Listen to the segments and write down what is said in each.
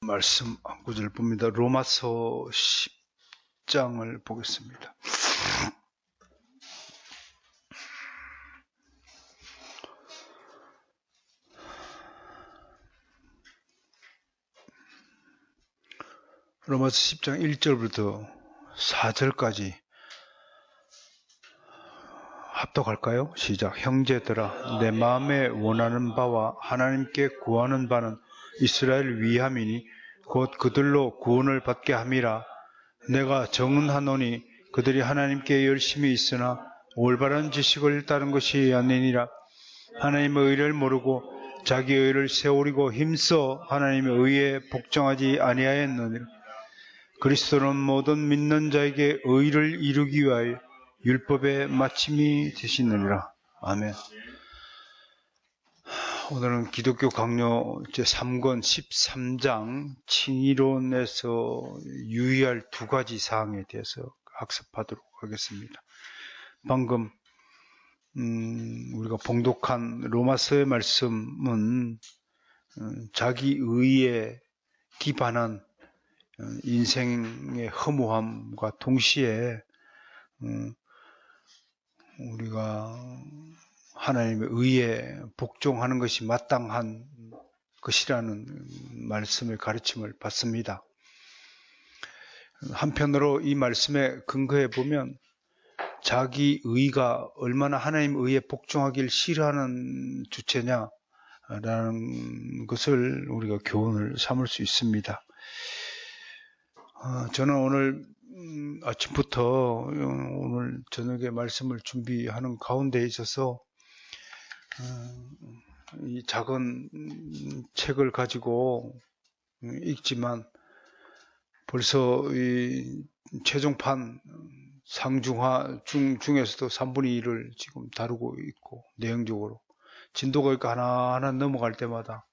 말씀 한 구절 봅니다. 로마서 10장을 보겠습니다. 로마서 10장 1절부터 4절까지 합독할까요? 시작. 형제들아, 내 마음에 원하는 바와 하나님께 구하는 바는 이스라엘 위함이니 곧 그들로 구원을 받게 함이라. 내가 정언하노니 그들이 하나님께 열심히 있으나 올바른 지식을 따른 것이 아니니라. 하나님의 의를 모르고 자기 의를 세우리고 힘써 하나님의 의에 복종하지 아니하였느니라. 그리스도는 모든 믿는 자에게 의를 이루기 위하여 율법의 마침이 되시느니라. 아멘. 오늘은 기독교 강요 제3권 13장 칭의론에서 유의할 두 가지 사항에 대해서 학습하도록 하겠습니다. 방금 우리가 봉독한 로마서의 말씀은 자기 의에 기반한 인생의 허무함과 동시에 우리가 하나님의 의에 복종하는 것이 마땅한 것이라는 말씀의 가르침을 받습니다. 한편으로 이 말씀에 근거해 보면 자기 의가 얼마나 하나님 의에 복종하길 싫어하는 주체냐라는 것을 우리가 교훈을 삼을 수 있습니다. 저는 오늘 아침부터 오늘 저녁에 말씀을 준비하는 가운데 있어서 이 작은 책을 가지고 읽지만 벌써 이 최종판 상중하 중에서도 3분의 1을 지금 다루고 있고 내용적으로 진도가 있고 하나하나 넘어갈 때마다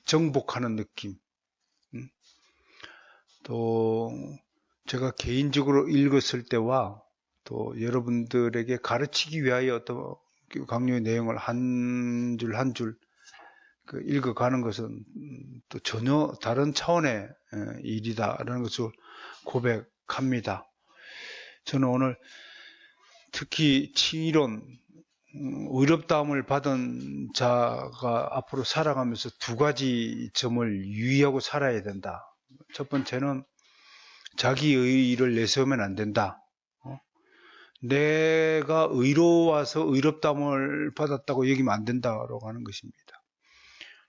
정복하는 느낌. 또 제가 개인적으로 읽었을 때와 또 여러분들에게 가르치기 위하여 어떤 강요의 내용을 한 줄 한 줄 읽어가는 것은 또 전혀 다른 차원의 일이다라는 것을 고백합니다. 저는 오늘 특히 칭의론, 의롭다함을 받은 자가 앞으로 살아가면서 두 가지 점을 유의하고 살아야 된다. 첫 번째는 자기의 의를 내세우면 안 된다. 내가 의로워서 의롭다함을 받았다고 여기면 안 된다라고 하는 것입니다.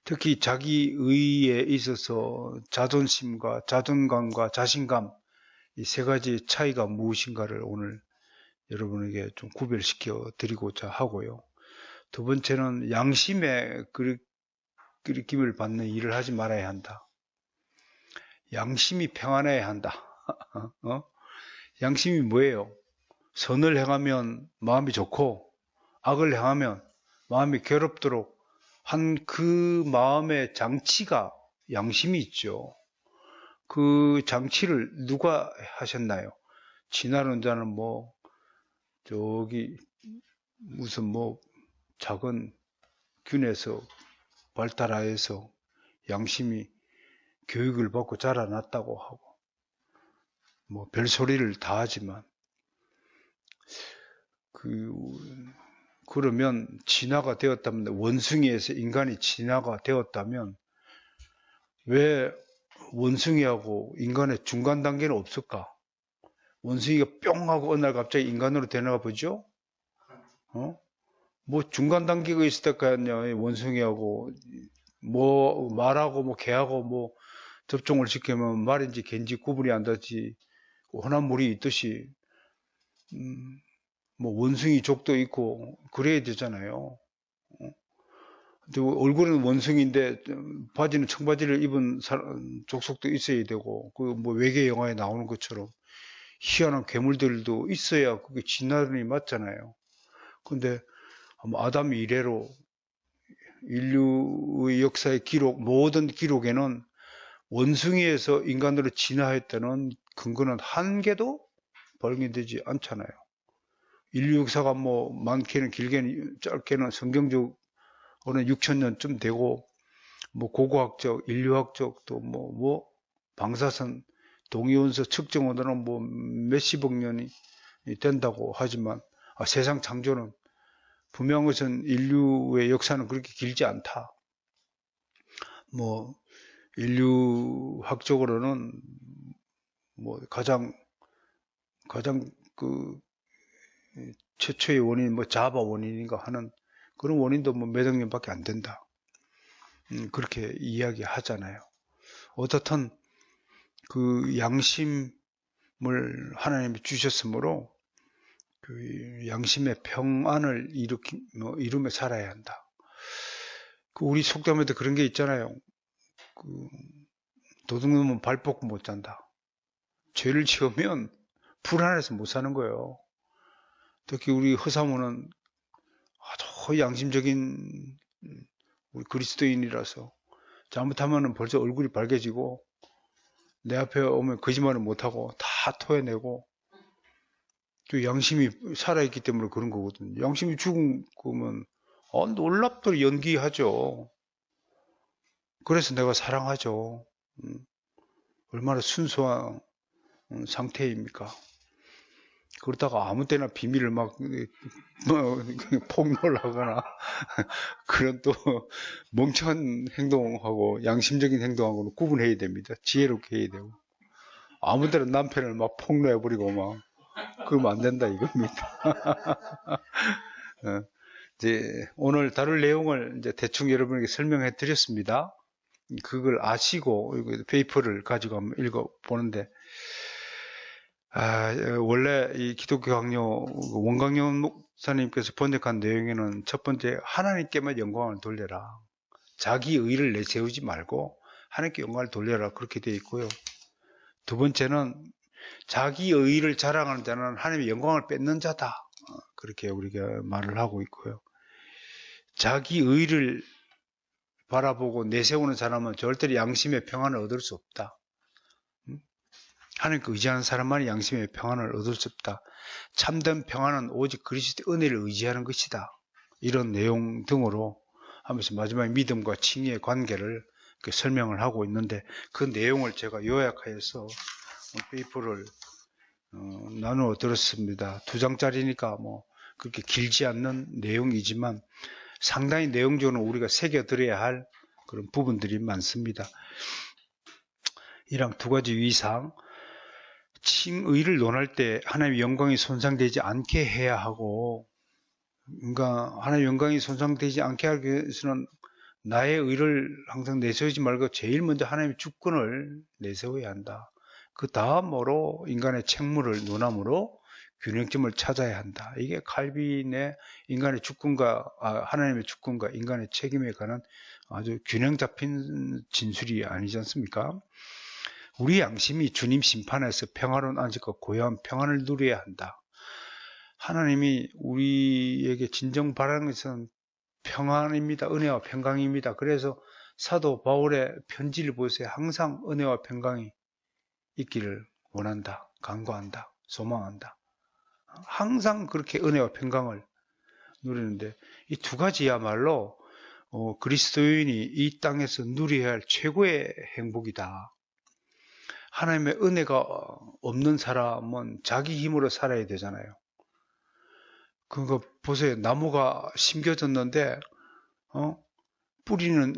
특히 자기 의에 있어서 자존심과 자존감과 자신감 이 세 가지 차이가 무엇인가를 오늘 여러분에게 좀 구별시켜 드리고자 하고요. 두 번째는 양심에 그리낌을 받는 일을 하지 말아야 한다. 양심이 평안해야 한다. 양심이 뭐예요? 선을 행하면 마음이 좋고 악을 행하면 마음이 괴롭도록 한 그 마음의 장치가 양심이 있죠. 그 장치를 누가 하셨나요? 지나는 자는 무슨 작은 균에서 발달하여서 양심이 교육을 받고 자라났다고 하고 별소리를 다 하지만 그러면 진화가 되었다면, 원숭이에서 인간이 진화가 되었다면 왜 원숭이하고 인간의 중간 단계는 없을까? 원숭이가 뿅 하고 어느 날 갑자기 인간으로 되나 보죠? 중간 단계가 있을 때까지요. 원숭이하고 말하고 개하고 접종을 시키면 말인지 개인지 구분이 안 되지. 혼한 물이 있듯이 원숭이족도 있고 그래야 되잖아요. 얼굴은 원숭이인데 바지는 청바지를 입은 족속도 있어야 되고 외계 영화에 나오는 것처럼 희한한 괴물들도 있어야 그게 진화론이 맞잖아요. 근데 아담 이래로 인류의 역사의 모든 기록에는 원숭이에서 인간으로 진화했다는 근거는 한 개도 발견되지 않잖아요. 인류 역사가 많게는 길게는 짧게는 성경적으로는 6,000년쯤 되고 뭐 고고학적, 인류학적 또 뭐 방사선 동위원소 측정 온도는 뭐 몇십억 년이 된다고 하지만 세상 창조는 분명한 것은 인류의 역사는 그렇게 길지 않다. 뭐 인류학적으로는 뭐 가장 그 최초의 원인 뭐 자바 원인인가 하는 그런 원인도 뭐 몇억 년밖에 안 된다. 그렇게 이야기하잖아요. 어떻든 그 양심을 하나님이 주셨으므로 그 양심의 평안을 이루며 살아야 한다. 그 우리 속담에도 그런 게 있잖아요. 그 도둑놈은 발 뻗고 못 잔다. 죄를 지으면 불안해서 못 사는 거예요. 특히 우리 허사모는 아주 양심적인 우리 그리스도인이라서 잘못하면 벌써 얼굴이 밝아지고 내 앞에 오면 거짓말을 못하고 다 토해내고 또 양심이 살아있기 때문에 그런 거거든요. 양심이 죽은 거면 놀랍도록 연기하죠. 그래서 내가 사랑하죠. 얼마나 순수한 상태입니까? 그러다가 아무 때나 비밀을 막 폭로를 하거나 그런 또 멍청한 행동하고 양심적인 행동하고는 구분해야 됩니다. 지혜롭게 해야 되고 아무 때나 남편을 막 폭로해버리고 막 그러면 안 된다 이겁니다. 이제 오늘 다룰 내용을 이제 대충 여러분에게 설명해 드렸습니다. 그걸 아시고 페이퍼를 가지고 한번 읽어보는데 원래 이 기독교 강요 원광영 목사님께서 번역한 내용에는 첫 번째 하나님께만 영광을 돌려라. 자기 의를 내세우지 말고 하나님께 영광을 돌려라 그렇게 되어 있고요. 두 번째는 자기 의를 자랑하는 자는 하나님의 영광을 뺏는 자다. 그렇게 우리가 말을 하고 있고요. 자기 의를 바라보고 내세우는 사람은 절대로 양심의 평안을 얻을 수 없다. 하나님께 의지하는 사람만이 양심의 평안을 얻을 수 없다. 참된 평안은 오직 그리스도의 은혜를 의지하는 것이다. 이런 내용 등으로 하면서 마지막에 믿음과 칭의의 관계를 설명을 하고 있는데 그 내용을 제가 요약하여서 페이퍼를 나누어 들었습니다. 2장짜리니까 뭐 그렇게 길지 않는 내용이지만 상당히 내용적으로 우리가 새겨들어야 할 그런 부분들이 많습니다. 이랑 두 가지 위상, 칭의를 논할 때 하나님의 영광이 손상되지 않게 해야 하고, 그러니까 하나님의 영광이 손상되지 않게 하기 위해서는 나의 의를 항상 내세우지 말고 제일 먼저 하나님의 주권을 내세워야 한다. 그 다음으로 인간의 책무를 논함으로 균형점을 찾아야 한다. 이게 칼빈의 인간의 주권과 하나님의 주권과 인간의 책임에 관한 아주 균형 잡힌 진술이 아니지 않습니까? 우리 양심이 주님 심판에서 평화로운 안식과 고요한 평안을 누려야 한다. 하나님이 우리에게 진정 바라는 것은 평안입니다. 은혜와 평강입니다. 그래서 사도 바울의 편지를 보세요. 항상 은혜와 평강이 있기를 원한다. 간구한다. 소망한다. 항상 그렇게 은혜와 평강을 누리는데 이 두 가지야말로 그리스도인이 이 땅에서 누려야 할 최고의 행복이다. 하나님의 은혜가 없는 사람은 자기 힘으로 살아야 되잖아요. 그거 보세요. 나무가 심겨졌는데 뿌리는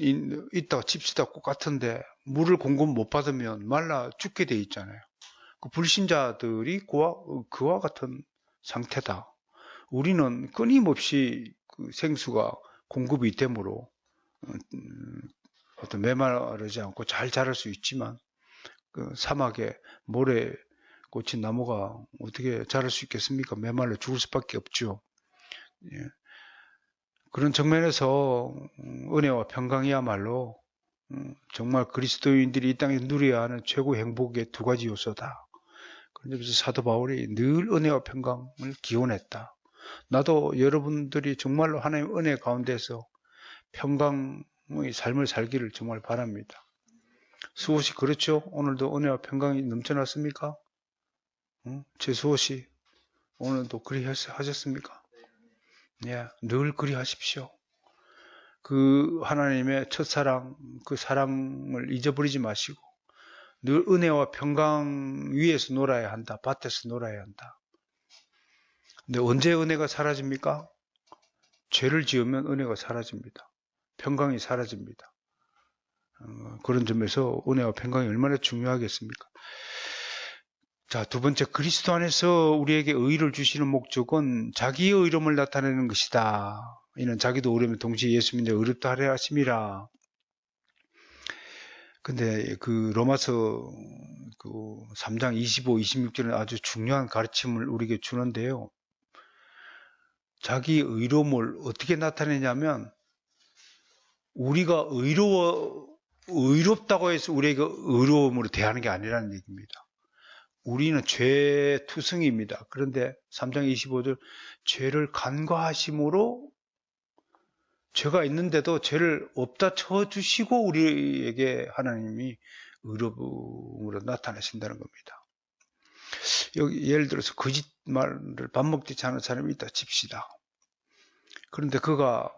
있다가 칩시다 똑같은데 물을 공급 못 받으면 말라 죽게 돼 있잖아요. 그 불신자들이 그와 같은 상태다. 우리는 끊임없이 그 생수가 공급이 되므로 어떤 메마르지 않고 잘 자랄 수 있지만 그 사막에 모래 꽂힌 나무가 어떻게 자랄 수 있겠습니까? 메말라 죽을 수밖에 없죠. 예. 그런 측면에서 은혜와 평강이야말로 정말 그리스도인들이 이 땅에 누려야 하는 최고 행복의 두 가지 요소다. 그래서 사도 바울이 늘 은혜와 평강을 기원했다. 나도 여러분들이 정말로 하나님의 은혜 가운데서 평강의 삶을 살기를 정말 바랍니다. 수호씨 그렇죠? 오늘도 은혜와 평강이 넘쳐났습니까? 제 수호씨 오늘도 그리 하셨습니까? 예, 늘 그리 하십시오. 그 하나님의 첫사랑, 그 사랑을 잊어버리지 마시고 늘 은혜와 평강 위에서 놀아야 한다. 밭에서 놀아야 한다. 근데 언제 은혜가 사라집니까? 죄를 지으면 은혜가 사라집니다. 평강이 사라집니다. 그런 점에서 은혜와 평강이 얼마나 중요하겠습니까? 자, 두 번째, 그리스도 안에서 우리에게 의를 주시는 목적은 자기의 의로움을 나타내는 것이다. 이는 자기도 의로우면 동시에 예수 믿는 의롭다 하려 하심이라. 근데 그 로마서 그 3장 25, 26절은 아주 중요한 가르침을 우리에게 주는데요. 자기 의로움을 어떻게 나타내냐면 우리가 의롭다고 해서 우리에게 의로움으로 대하는 게 아니라는 얘기입니다. 우리는 죄투성이입니다. 그런데 3장 25절 죄를 간과하심으로 죄가 있는데도 죄를 없다 쳐주시고 우리에게 하나님이 의로움으로 나타나신다는 겁니다. 여기 예를 들어서 거짓말을 밥 먹듯이 하는 사람이 있다 칩시다. 그런데 그가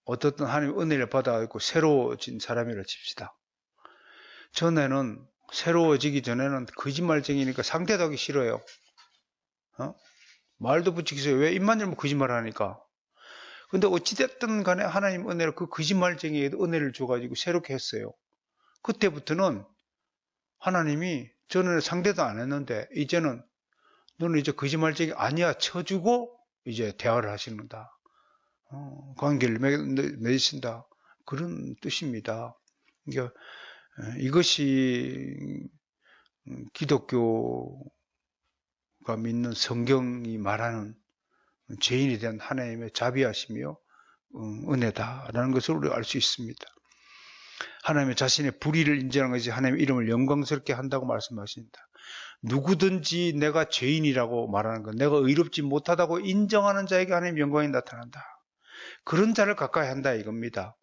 어떻든 하나님의 은혜를 받아가지고 새로워진 사람이라 칩시다. 전에는 새로워지기 전에는 거짓말쟁이니까 상대도 하기 싫어요. 말도 붙이기 싫어요. 왜? 입만 열면 거짓말을 하니까. 근데 어찌됐든 간에 하나님 은혜로 그 거짓말쟁이에도 은혜를 줘가지고 새롭게 했어요. 그때부터는 하나님이 전에는 상대도 안 했는데 이제는 너는 이제 거짓말쟁이 아니야 쳐주고 이제 대화를 하시는다. 관계를 맺으신다. 그런 뜻입니다. 그러니까 이것이 기독교가 믿는 성경이 말하는 죄인에 대한 하나님의 자비하시며 은혜다라는 것을 우리가 알 수 있습니다. 하나님의 자신의 불의를 인정하는 것이 하나님의 이름을 영광스럽게 한다고 말씀하신다. 누구든지 내가 죄인이라고 말하는 것, 내가 의롭지 못하다고 인정하는 자에게 하나님의 영광이 나타난다. 그런 자를 가까이 한다 이겁니다.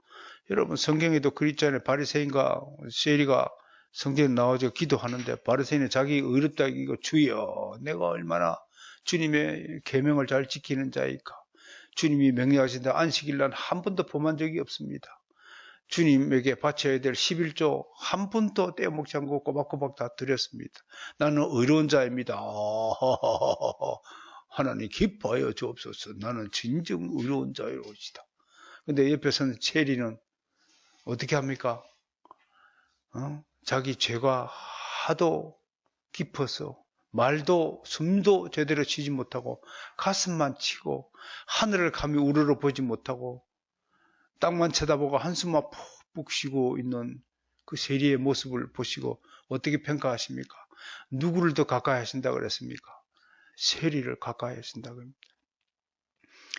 여러분 성경에도 그리스도인의 바리새인과 세리가 성경에 나와서 기도하는데 바리새인은 자기 의롭다 이거 주여 내가 얼마나 주님의 계명을 잘 지키는 자이까. 주님이 명령하신다 안식일 날 한 번도 범한 적이 없습니다. 주님에게 바쳐야 될 11조 한 번도 떼어먹지 않고 꼬박꼬박 다 드렸습니다. 나는 의로운 자입니다. 하나님 기뻐하여 주옵소서. 나는 진정 의로운 자이로시다. 근데 옆에서는 체리는 어떻게 합니까? 자기 죄가 하도 깊어서 말도 숨도 제대로 쉬지 못하고 가슴만 치고 하늘을 감히 우러러 보지 못하고 땅만 쳐다보고 한숨만 푹푹 쉬고 있는 그 세리의 모습을 보시고 어떻게 평가하십니까? 누구를 더 가까이 하신다고 그랬습니까? 세리를 가까이 하신다고 합니다.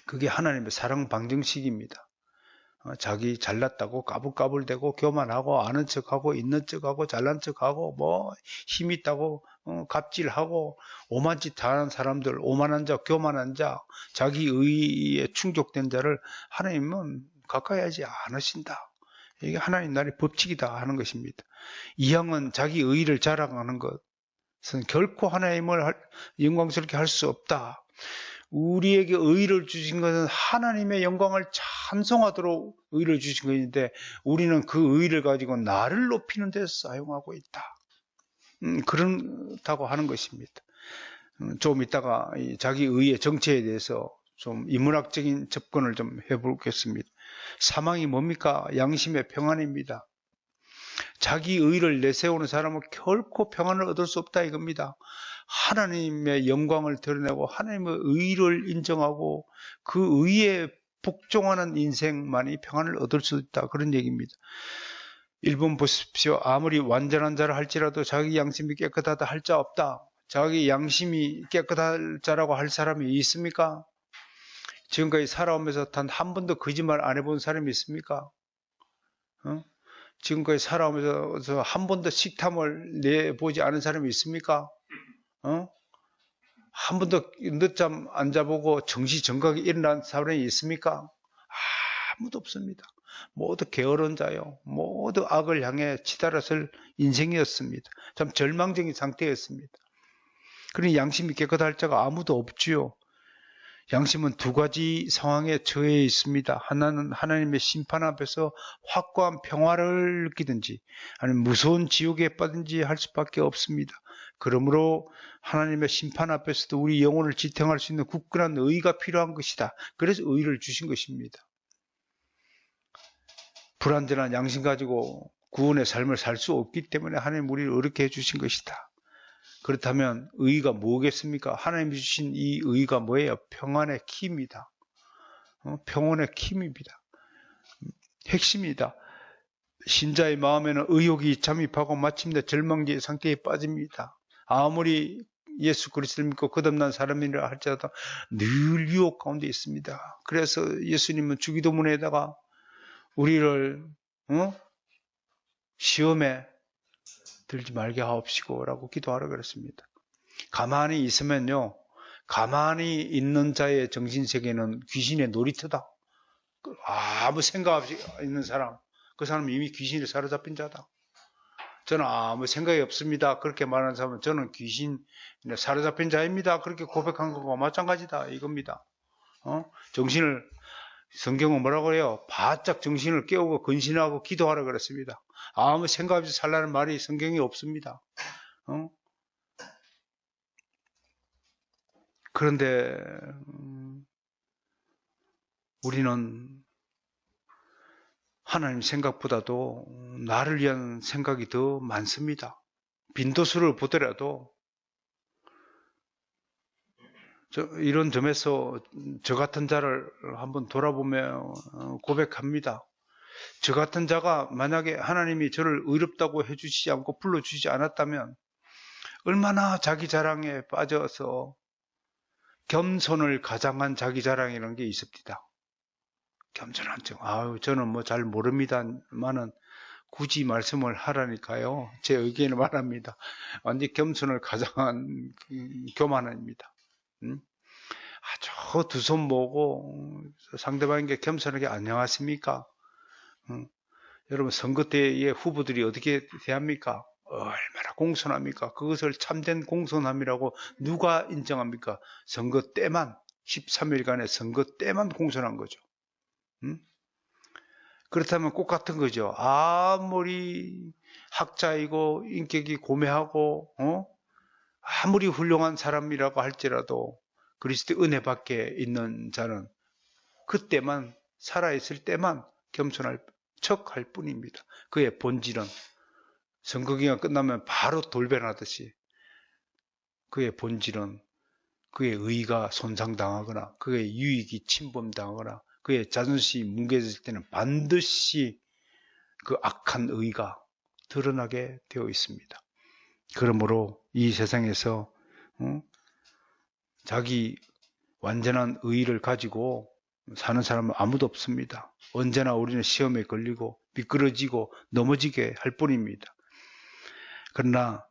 그게 하나님의 사랑 방정식입니다. 자기 잘났다고 까불까불대고 교만하고 아는 척하고 있는 척하고 잘난 척하고 뭐 힘 있다고 갑질하고 오만 짓 하는 사람들, 오만한 자, 교만한 자, 자기 의에 충족된 자를 하나님은 가까이 하지 않으신다. 이게 하나님 나라의 법칙이다 하는 것입니다. 이왕은 자기 의를 자랑하는 것은 결코 하나님을 영광스럽게 할 수 없다. 우리에게 의를 주신 것은 하나님의 영광을 찬송하도록 의를 주신 것인데 우리는 그 의를 가지고 나를 높이는 데 사용하고 있다. 그렇다고 하는 것입니다. 좀 이따가 자기 의의 정체에 대해서 좀 인문학적인 접근을 좀 해보겠습니다. 사망이 뭡니까? 양심의 평안입니다. 자기 의를 내세우는 사람은 결코 평안을 얻을 수 없다 이겁니다. 하나님의 영광을 드러내고 하나님의 의를 인정하고 그 의에 복종하는 인생만이 평안을 얻을 수 있다 그런 얘기입니다. 1번 보십시오. 아무리 완전한 자라 할지라도 자기 양심이 깨끗하다 할 자 없다. 자기 양심이 깨끗할 자라고 할 사람이 있습니까? 지금까지 살아오면서 단 한 번도 거짓말 안 해본 사람이 있습니까? 지금까지 살아오면서 한 번도 식탐을 내보지 않은 사람이 있습니까? 한 번도 늦잠 안 자보고 정시정각에 일어난 사람이 있습니까? 아무도 없습니다. 모두 게으른 자요. 모두 악을 향해 치달았을 인생이었습니다. 참 절망적인 상태였습니다. 그러니 양심이 깨끗할 자가 아무도 없지요. 양심은 두 가지 상황에 처해 있습니다. 하나는 하나님의 심판 앞에서 확고한 평화를 느끼든지 아니면 무서운 지옥에 빠든지 할 수밖에 없습니다. 그러므로 하나님의 심판 앞에서도 우리 영혼을 지탱할 수 있는 굳건한 의가 필요한 것이다. 그래서 의를 주신 것입니다. 불완전한 양심 가지고 구원의 삶을 살 수 없기 때문에 하나님 우리를 어렵게 해주신 것이다. 그렇다면 의가 뭐겠습니까? 하나님이 주신 이 의가 뭐예요? 평안의 키입니다. 평온의 키입니다. 핵심이다. 신자의 마음에는 의욕이 잠입하고 마침내 절망의 상태에 빠집니다. 아무리 예수 그리스도를 믿고 거듭난 사람이라 할지라도 늘 유혹 가운데 있습니다. 그래서 예수님은 주기도문에다가 우리를 시험에 들지 말게 하옵시고 라고 기도하라 그랬습니다. 가만히 있으면요, 가만히 있는 자의 정신세계는 귀신의 놀이터다. 아무 생각 없이 있는 사람, 그 사람은 이미 귀신에 사로잡힌 자다. 저는 아무 생각이 없습니다. 그렇게 말하는 사람은 저는 귀신에 사로잡힌 자입니다. 그렇게 고백한 것과 마찬가지다 이겁니다. 정신을, 성경은 뭐라고 해요? 바짝 정신을 깨우고 근신하고 기도하라 그랬습니다. 아무 생각 없이 살라는 말이 성경에 없습니다. 그런데 우리는 하나님 생각보다도 나를 위한 생각이 더 많습니다. 빈도수를 보더라도 이런 점에서 저 같은 자를 한번 돌아보며 고백합니다. 저 같은 자가 만약에 하나님이 저를 의롭다고 해주시지 않고 불러주시지 않았다면 얼마나 자기 자랑에 빠져서 겸손을 가장한 자기 자랑이라는 게 있습니다. 겸손한 척. 저는 뭐 잘 모릅니다만은 굳이 말씀을 하라니까요. 제 의견을 말합니다. 완전히 겸손을 가장한 교만입니다. 아주 두 손 모으고 상대방에게 겸손하게 안녕하십니까? 여러분 선거 때의 후보들이 어떻게 대합니까? 얼마나 공손합니까? 그것을 참된 공손함이라고 누가 인정합니까? 선거 때만 13일간의 선거 때만 공손한 거죠. 그렇다면 꼭 같은 거죠. 아무리 학자이고 인격이 고매하고 아무리 훌륭한 사람이라고 할지라도 그리스도의 은혜 밖에 있는 자는 그때만 살아있을 때만 겸손할 척할 뿐입니다. 그의 본질은 선거기간 끝나면 바로 돌변하듯이 그의 본질은 그의 의가 손상당하거나 그의 유익이 침범당하거나 그의 자존심이 뭉개질 때는 반드시 그 악한 의가 드러나게 되어 있습니다. 그러므로 이 세상에서 자기 완전한 의의를 가지고 사는 사람은 아무도 없습니다. 언제나 우리는 시험에 걸리고 미끄러지고 넘어지게 할 뿐입니다. 그러나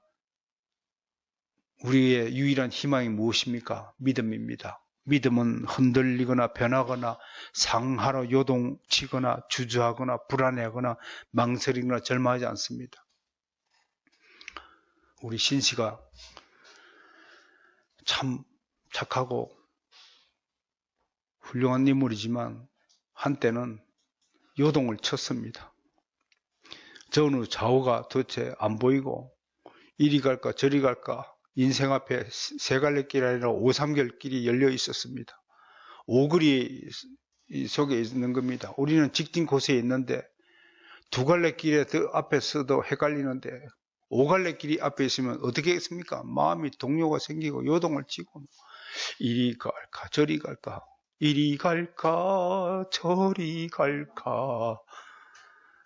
우리의 유일한 희망이 무엇입니까? 믿음입니다. 믿음은 흔들리거나 변하거나 상하로 요동치거나 주저하거나 불안해하거나 망설이거나 절망하지 않습니다. 우리 신씨가 참 착하고 훌륭한 인물이지만 한때는 요동을 쳤습니다. 전후 좌우가 도대체 안 보이고 이리 갈까 저리 갈까 인생 앞에 세 갈래 길이 아니라 오삼결길이 열려 있었습니다. 오거리 속에 있는 겁니다. 우리는 직진 코스에 있는데 두 갈래 길에 앞에서도 헷갈리는데 오갈래 길이 앞에 있으면 어떻게 했습니까? 마음이 동요가 생기고 요동을 치고 이리 갈까 저리 갈까 이리 갈까 저리 갈까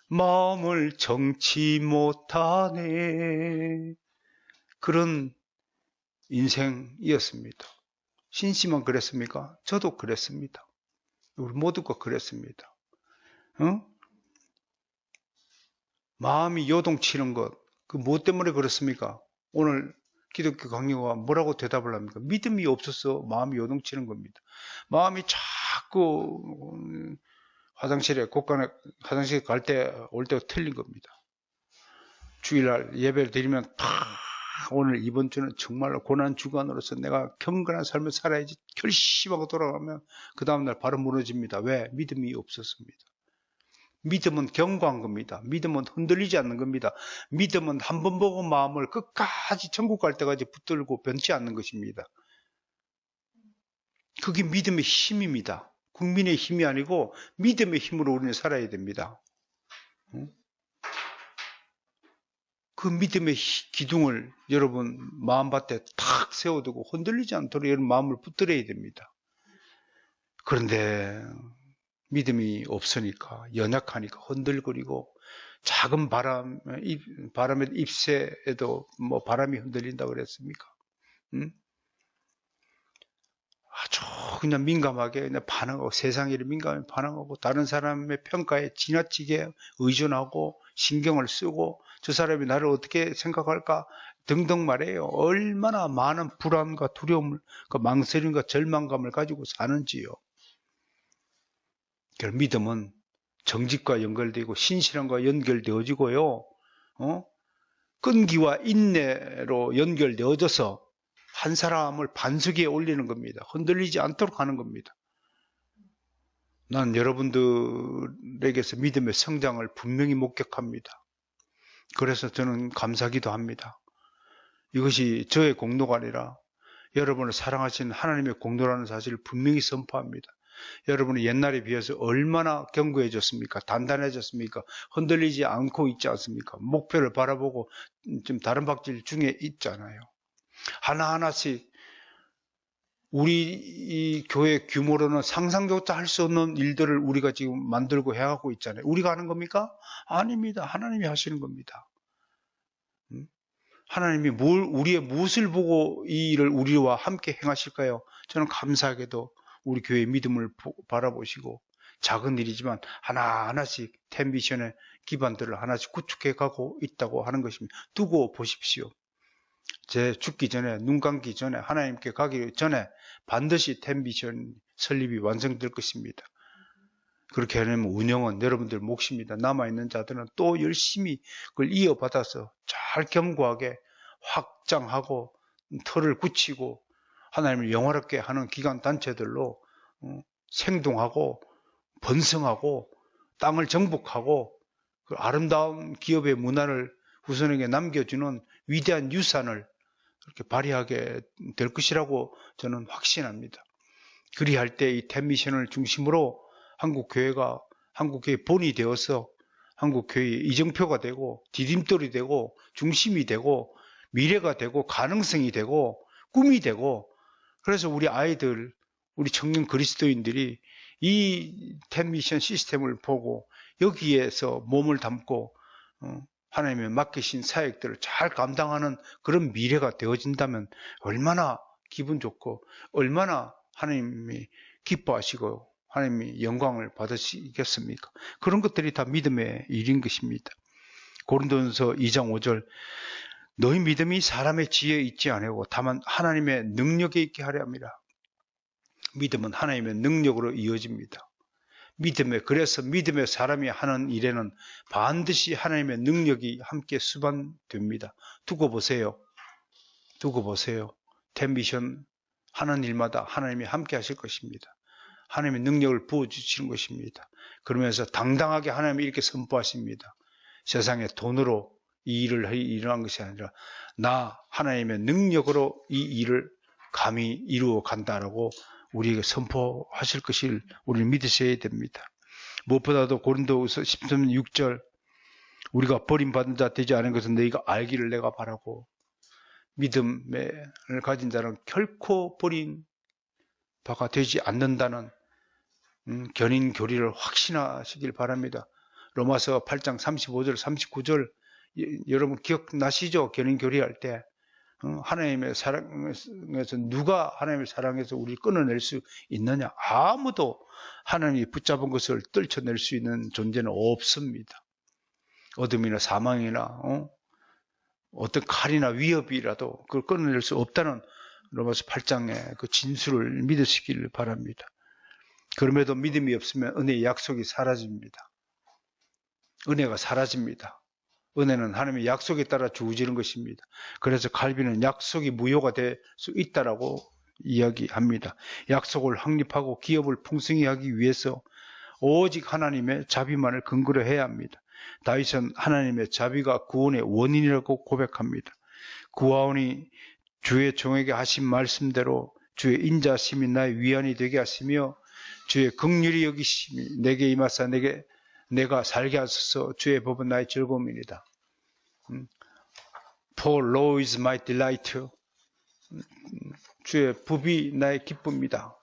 마음을 정치 못하네. 그런 인생이었습니다. 신씨만 그랬습니까? 저도 그랬습니다. 우리 모두가 그랬습니다. 마음이 요동치는 것, 그 뭐 때문에 그렇습니까? 오늘 기독교 강요가 뭐라고 대답을 합니까? 믿음이 없어서 마음이 요동치는 겁니다. 마음이 자꾸 화장실에 곳간에 화장실 갈 때 올 때가 틀린 겁니다. 주일날 예배를 드리면 다 오늘 이번 주는 정말로 고난 주간으로서 내가 경건한 삶을 살아야지 결심하고 돌아가면 그 다음날 바로 무너집니다. 왜? 믿음이 없었습니다. 믿음은 견고한 겁니다. 믿음은 흔들리지 않는 겁니다. 믿음은 한 번 보고 마음을 끝까지 천국 갈 때까지 붙들고 변치 않는 것입니다. 그게 믿음의 힘입니다. 국민의 힘이 아니고 믿음의 힘으로 우리는 살아야 됩니다. 그 믿음의 기둥을 여러분 마음밭에 탁 세워두고 흔들리지 않도록 여러분 마음을 붙들어야 됩니다. 그런데 믿음이 없으니까, 연약하니까 흔들거리고, 작은 바람의 잎새에도 뭐 바람이 흔들린다고 그랬습니까? 아주 그냥 민감하게 그냥 반응하고, 세상 일에 민감하게 반응하고, 다른 사람의 평가에 지나치게 의존하고, 신경을 쓰고, 저 사람이 나를 어떻게 생각할까 등등 말이에요. 얼마나 많은 불안과 두려움을, 망설임과 절망감을 가지고 사는지요. 믿음은 정직과 연결되고 신실함과 연결되어지고요. 끈기와 인내로 연결되어져서 한 사람을 반석 위에 올리는 겁니다. 흔들리지 않도록 하는 겁니다. 난 여러분들에게서 믿음의 성장을 분명히 목격합니다. 그래서 저는 감사기도 합니다. 이것이 저의 공로가 아니라 여러분을 사랑하시는 하나님의 공로라는 사실을 분명히 선포합니다. 여러분은 옛날에 비해서 얼마나 견고해졌습니까? 단단해졌습니까? 흔들리지 않고 있지 않습니까? 목표를 바라보고 좀 다른 박질 중에 있잖아요. 하나하나씩 우리 이 교회 규모로는 상상조차 할 수 없는 일들을 우리가 지금 만들고 해가고 있잖아요. 우리가 하는 겁니까? 아닙니다. 하나님이 하시는 겁니다. 하나님이 우리의 무엇을 보고 이 일을 우리와 함께 행하실까요? 저는 감사하게도 우리 교회의 믿음을 바라보시고 작은 일이지만 하나하나씩 텐비션의 기반들을 하나씩 구축해 가고 있다고 하는 것입니다. 두고 보십시오. 제 죽기 전에, 눈 감기 전에, 하나님께 가기 전에 반드시 텐비션 설립이 완성될 것입니다. 그렇게 하려면 운영은 여러분들 몫입니다. 남아있는 자들은 또 열심히 그걸 이어받아서 잘 견고하게 확장하고 틀을 굳히고 하나님을 영화롭게 하는 기관 단체들로 생동하고 번성하고 땅을 정복하고 그 아름다운 기업의 문화를 후손에게 남겨주는 위대한 유산을 이렇게 발휘하게 될 것이라고 저는 확신합니다. 그리할 때 이 텐미션을 중심으로 한국교회의 본이 되어서 한국교회의 이정표가 되고 디딤돌이 되고 중심이 되고 미래가 되고 가능성이 되고 꿈이 되고, 그래서 우리 아이들, 우리 청년 그리스도인들이 이 텐미션 시스템을 보고 여기에서 몸을 담고 하나님의 맡기신 사역들을 잘 감당하는 그런 미래가 되어진다면 얼마나 기분 좋고 얼마나 하나님이 기뻐하시고 하나님이 영광을 받으시겠습니까? 그런 것들이 다 믿음의 일인 것입니다. 고린도전서 2장 5절, 너희 믿음이 사람의 지혜에 있지 아니하고 다만 하나님의 능력에 있게 하려 함이라. 믿음은 하나님의 능력으로 이어집니다. 그래서 믿음의 사람이 하는 일에는 반드시 하나님의 능력이 함께 수반됩니다. 두고 보세요. 텐비션 하는 일마다 하나님이 함께 하실 것입니다. 하나님의 능력을 부어주시는 것입니다. 그러면서 당당하게 하나님이 이렇게 선포하십니다. 세상에 돈으로 이 일을 일어난 것이 아니라 나 하나님의 능력으로 이 일을 감히 이루어 간다라고 우리에게 선포하실 것을 우리는 믿으셔야 됩니다. 무엇보다도 고린도후서 13장 6절, 우리가 버림받은 자 되지 않은 것은 너희가 알기를 내가 바라고, 믿음을 가진 자는 결코 버린 바가 되지 않는다는 견인 교리를 확신하시길 바랍니다. 로마서 8장 35절 39절 여러분 기억나시죠? 견인 교리할 때 하나님의 사랑에서 누가 하나님의 사랑에서 우리를 끊어낼 수 있느냐? 아무도 하나님이 붙잡은 것을 떨쳐낼 수 있는 존재는 없습니다. 어둠이나 사망이나 어떤 칼이나 위협이라도 그걸 끊어낼 수 없다는 로마서 8장의 그 진술을 믿으시길 바랍니다. 그럼에도 믿음이 없으면 은혜의 약속이 사라집니다. 은혜가 사라집니다. 은혜는 하나님의 약속에 따라 주어지는 것입니다. 그래서 칼빈은 약속이 무효가 될 수 있다라고 이야기합니다. 약속을 확립하고 기업을 풍성히 하기 위해서 오직 하나님의 자비만을 근거로 해야 합니다. 다윗은 하나님의 자비가 구원의 원인이라고 고백합니다. 구하오니 주의 종에게 하신 말씀대로 주의 인자심이 나의 위안이 되게 하시며 주의 긍휼히 여기심이 내게 임하사 내가 살게 하소서. 주의 법은 나의 즐거움이니이다. For law is my delight. 주의 법이 나의 기쁨이다.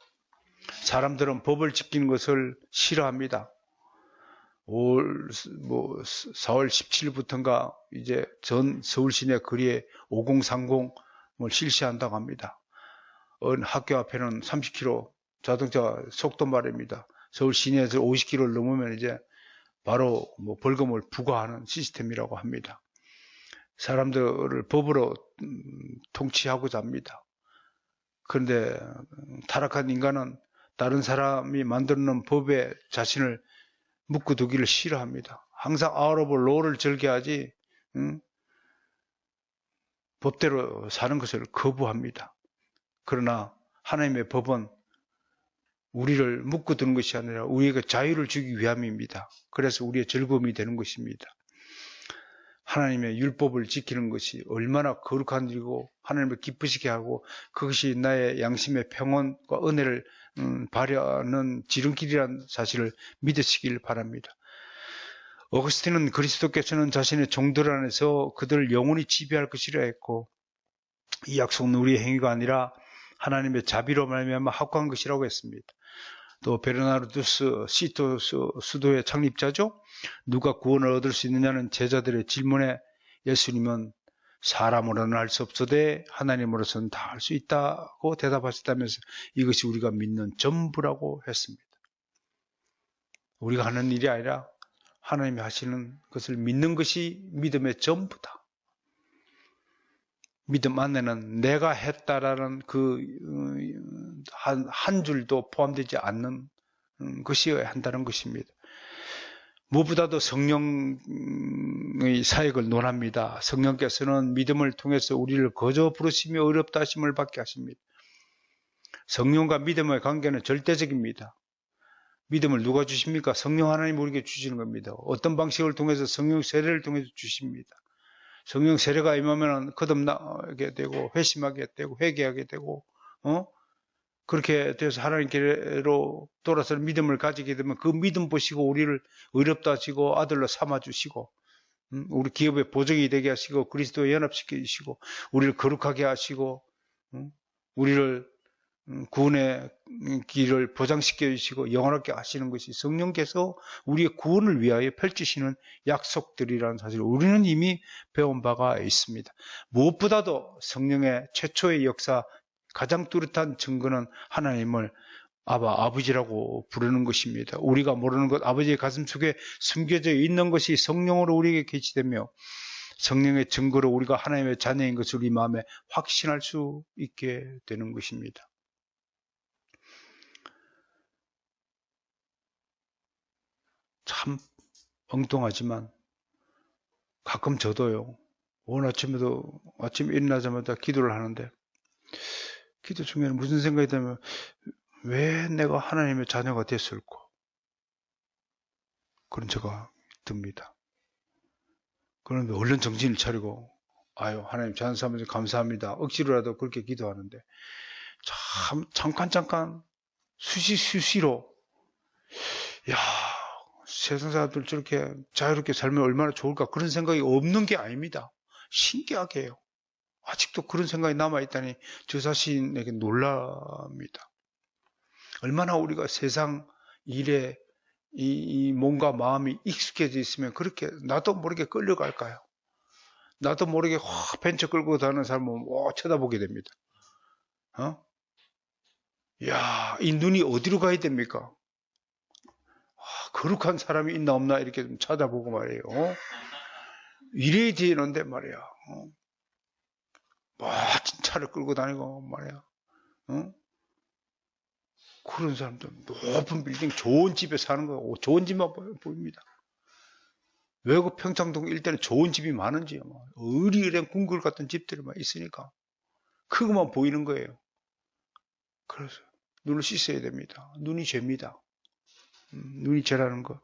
사람들은 법을 지키는 것을 싫어합니다. 4월 17일부터인가 이제 전 서울 시내 거리에 5030을 실시한다고 합니다. 학교 앞에는 30km 자동차 속도 말입니다. 서울 시내에서 50km를 넘으면 이제 바로 벌금을 부과하는 시스템이라고 합니다. 사람들을 법으로 통치하고자 합니다. 그런데 타락한 인간은 다른 사람이 만들어놓은 법에 자신을 묶어두기를 싫어합니다. 항상 out of law를 즐겨하지 법대로 사는 것을 거부합니다. 그러나 하나님의 법은 우리를 묶어두는 것이 아니라 우리에게 자유를 주기 위함입니다. 그래서 우리의 즐거움이 되는 것입니다. 하나님의 율법을 지키는 것이 얼마나 거룩한 일이고 하나님을 기쁘시게 하고 그것이 나의 양심의 평온과 은혜를 발휘하는 지름길이라는 사실을 믿으시길 바랍니다. 어거스틴은 그리스도께서는 자신의 종들 안에서 그들을 영원히 지배할 것이라 했고 이 약속은 우리의 행위가 아니라 하나님의 자비로 말미암아 확고한 것이라고 했습니다. 또 베르나르두스 시토스 수도의 창립자죠. 누가 구원을 얻을 수 있느냐는 제자들의 질문에 예수님은 사람으로는 할 수 없어도 하나님으로서는 다 할 수 있다고 대답하셨다면서 이것이 우리가 믿는 전부라고 했습니다. 우리가 하는 일이 아니라 하나님이 하시는 것을 믿는 것이 믿음의 전부다. 믿음 안에는 내가 했다라는 한 줄도 포함되지 않는 것이어야 한다는 것입니다. 무엇보다도 성령의 사역을 논합니다. 성령께서는 믿음을 통해서 우리를 거저 부르시며 어렵다 하심을 받게 하십니다. 성령과 믿음의 관계는 절대적입니다. 믿음을 누가 주십니까? 성령 하나님 우리에게 주시는 겁니다. 어떤 방식을 통해서 성령 세례를 통해서 주십니다. 성령 세례가 임하면 거듭나게 되고 회심하게 되고 회개하게 되고 그렇게 돼서 하나님께로 돌아서 믿음을 가지게 되면 그 믿음 보시고 우리를 의롭다 하시고 아들로 삼아주시고 우리 기업의 보증이 되게 하시고 그리스도에 연합시켜 주시고 우리를 거룩하게 하시고 우리를 구원의 길을 보장시켜 주시고 영원하게 하시는 것이 성령께서 우리의 구원을 위하여 펼치시는 약속들이라는 사실을 우리는 이미 배운 바가 있습니다. 무엇보다도 성령의 최초의 역사 가장 뚜렷한 증거는 하나님을 아버지라고 부르는 것입니다. 우리가 모르는 것 아버지의 가슴 속에 숨겨져 있는 것이 성령으로 우리에게 계시되며 성령의 증거로 우리가 하나님의 자녀인 것을 우리 마음에 확신할 수 있게 되는 것입니다. 참 엉뚱하지만 가끔 저도요. 오늘 아침에도 아침에 일어나자마자 기도를 하는데 기도 중에는 무슨 생각이 들면 왜 내가 하나님의 자녀가 됐을까? 그런 제가 듭니다. 그런데 얼른 정신을 차리고 하나님 자녀 삼아주셔서 감사합니다. 억지로라도 그렇게 기도하는데 잠깐 수시로 세상 사람들 저렇게 자유롭게 살면 얼마나 좋을까 그런 생각이 없는 게 아닙니다. 신기하게 해요. 아직도 그런 생각이 남아있다니 저 자신에게 놀랍니다. 얼마나 우리가 세상 일에 이 몸과 마음이 익숙해져 있으면 그렇게 나도 모르게 끌려갈까요? 나도 모르게 확 벤처 끌고 다니는 사람은 쳐다보게 됩니다. 이 눈이 어디로 가야 됩니까? 거룩한 사람이 있나 없나 이렇게 좀 찾아보고 말이에요. 이래야 되는데 말이야. 차를 끌고 다니고 말이야. 그런 사람들 높은 빌딩 좋은 집에 사는 거 좋은 집만 보입니다. 외국 평창동 일대는 좋은 집이 많은지요. 으리으리한 궁궐 같은 집들이 막 있으니까 그것만 보이는 거예요. 그래서 눈을 씻어야 됩니다. 눈이 죄입니다. 눈이 죄라는 거.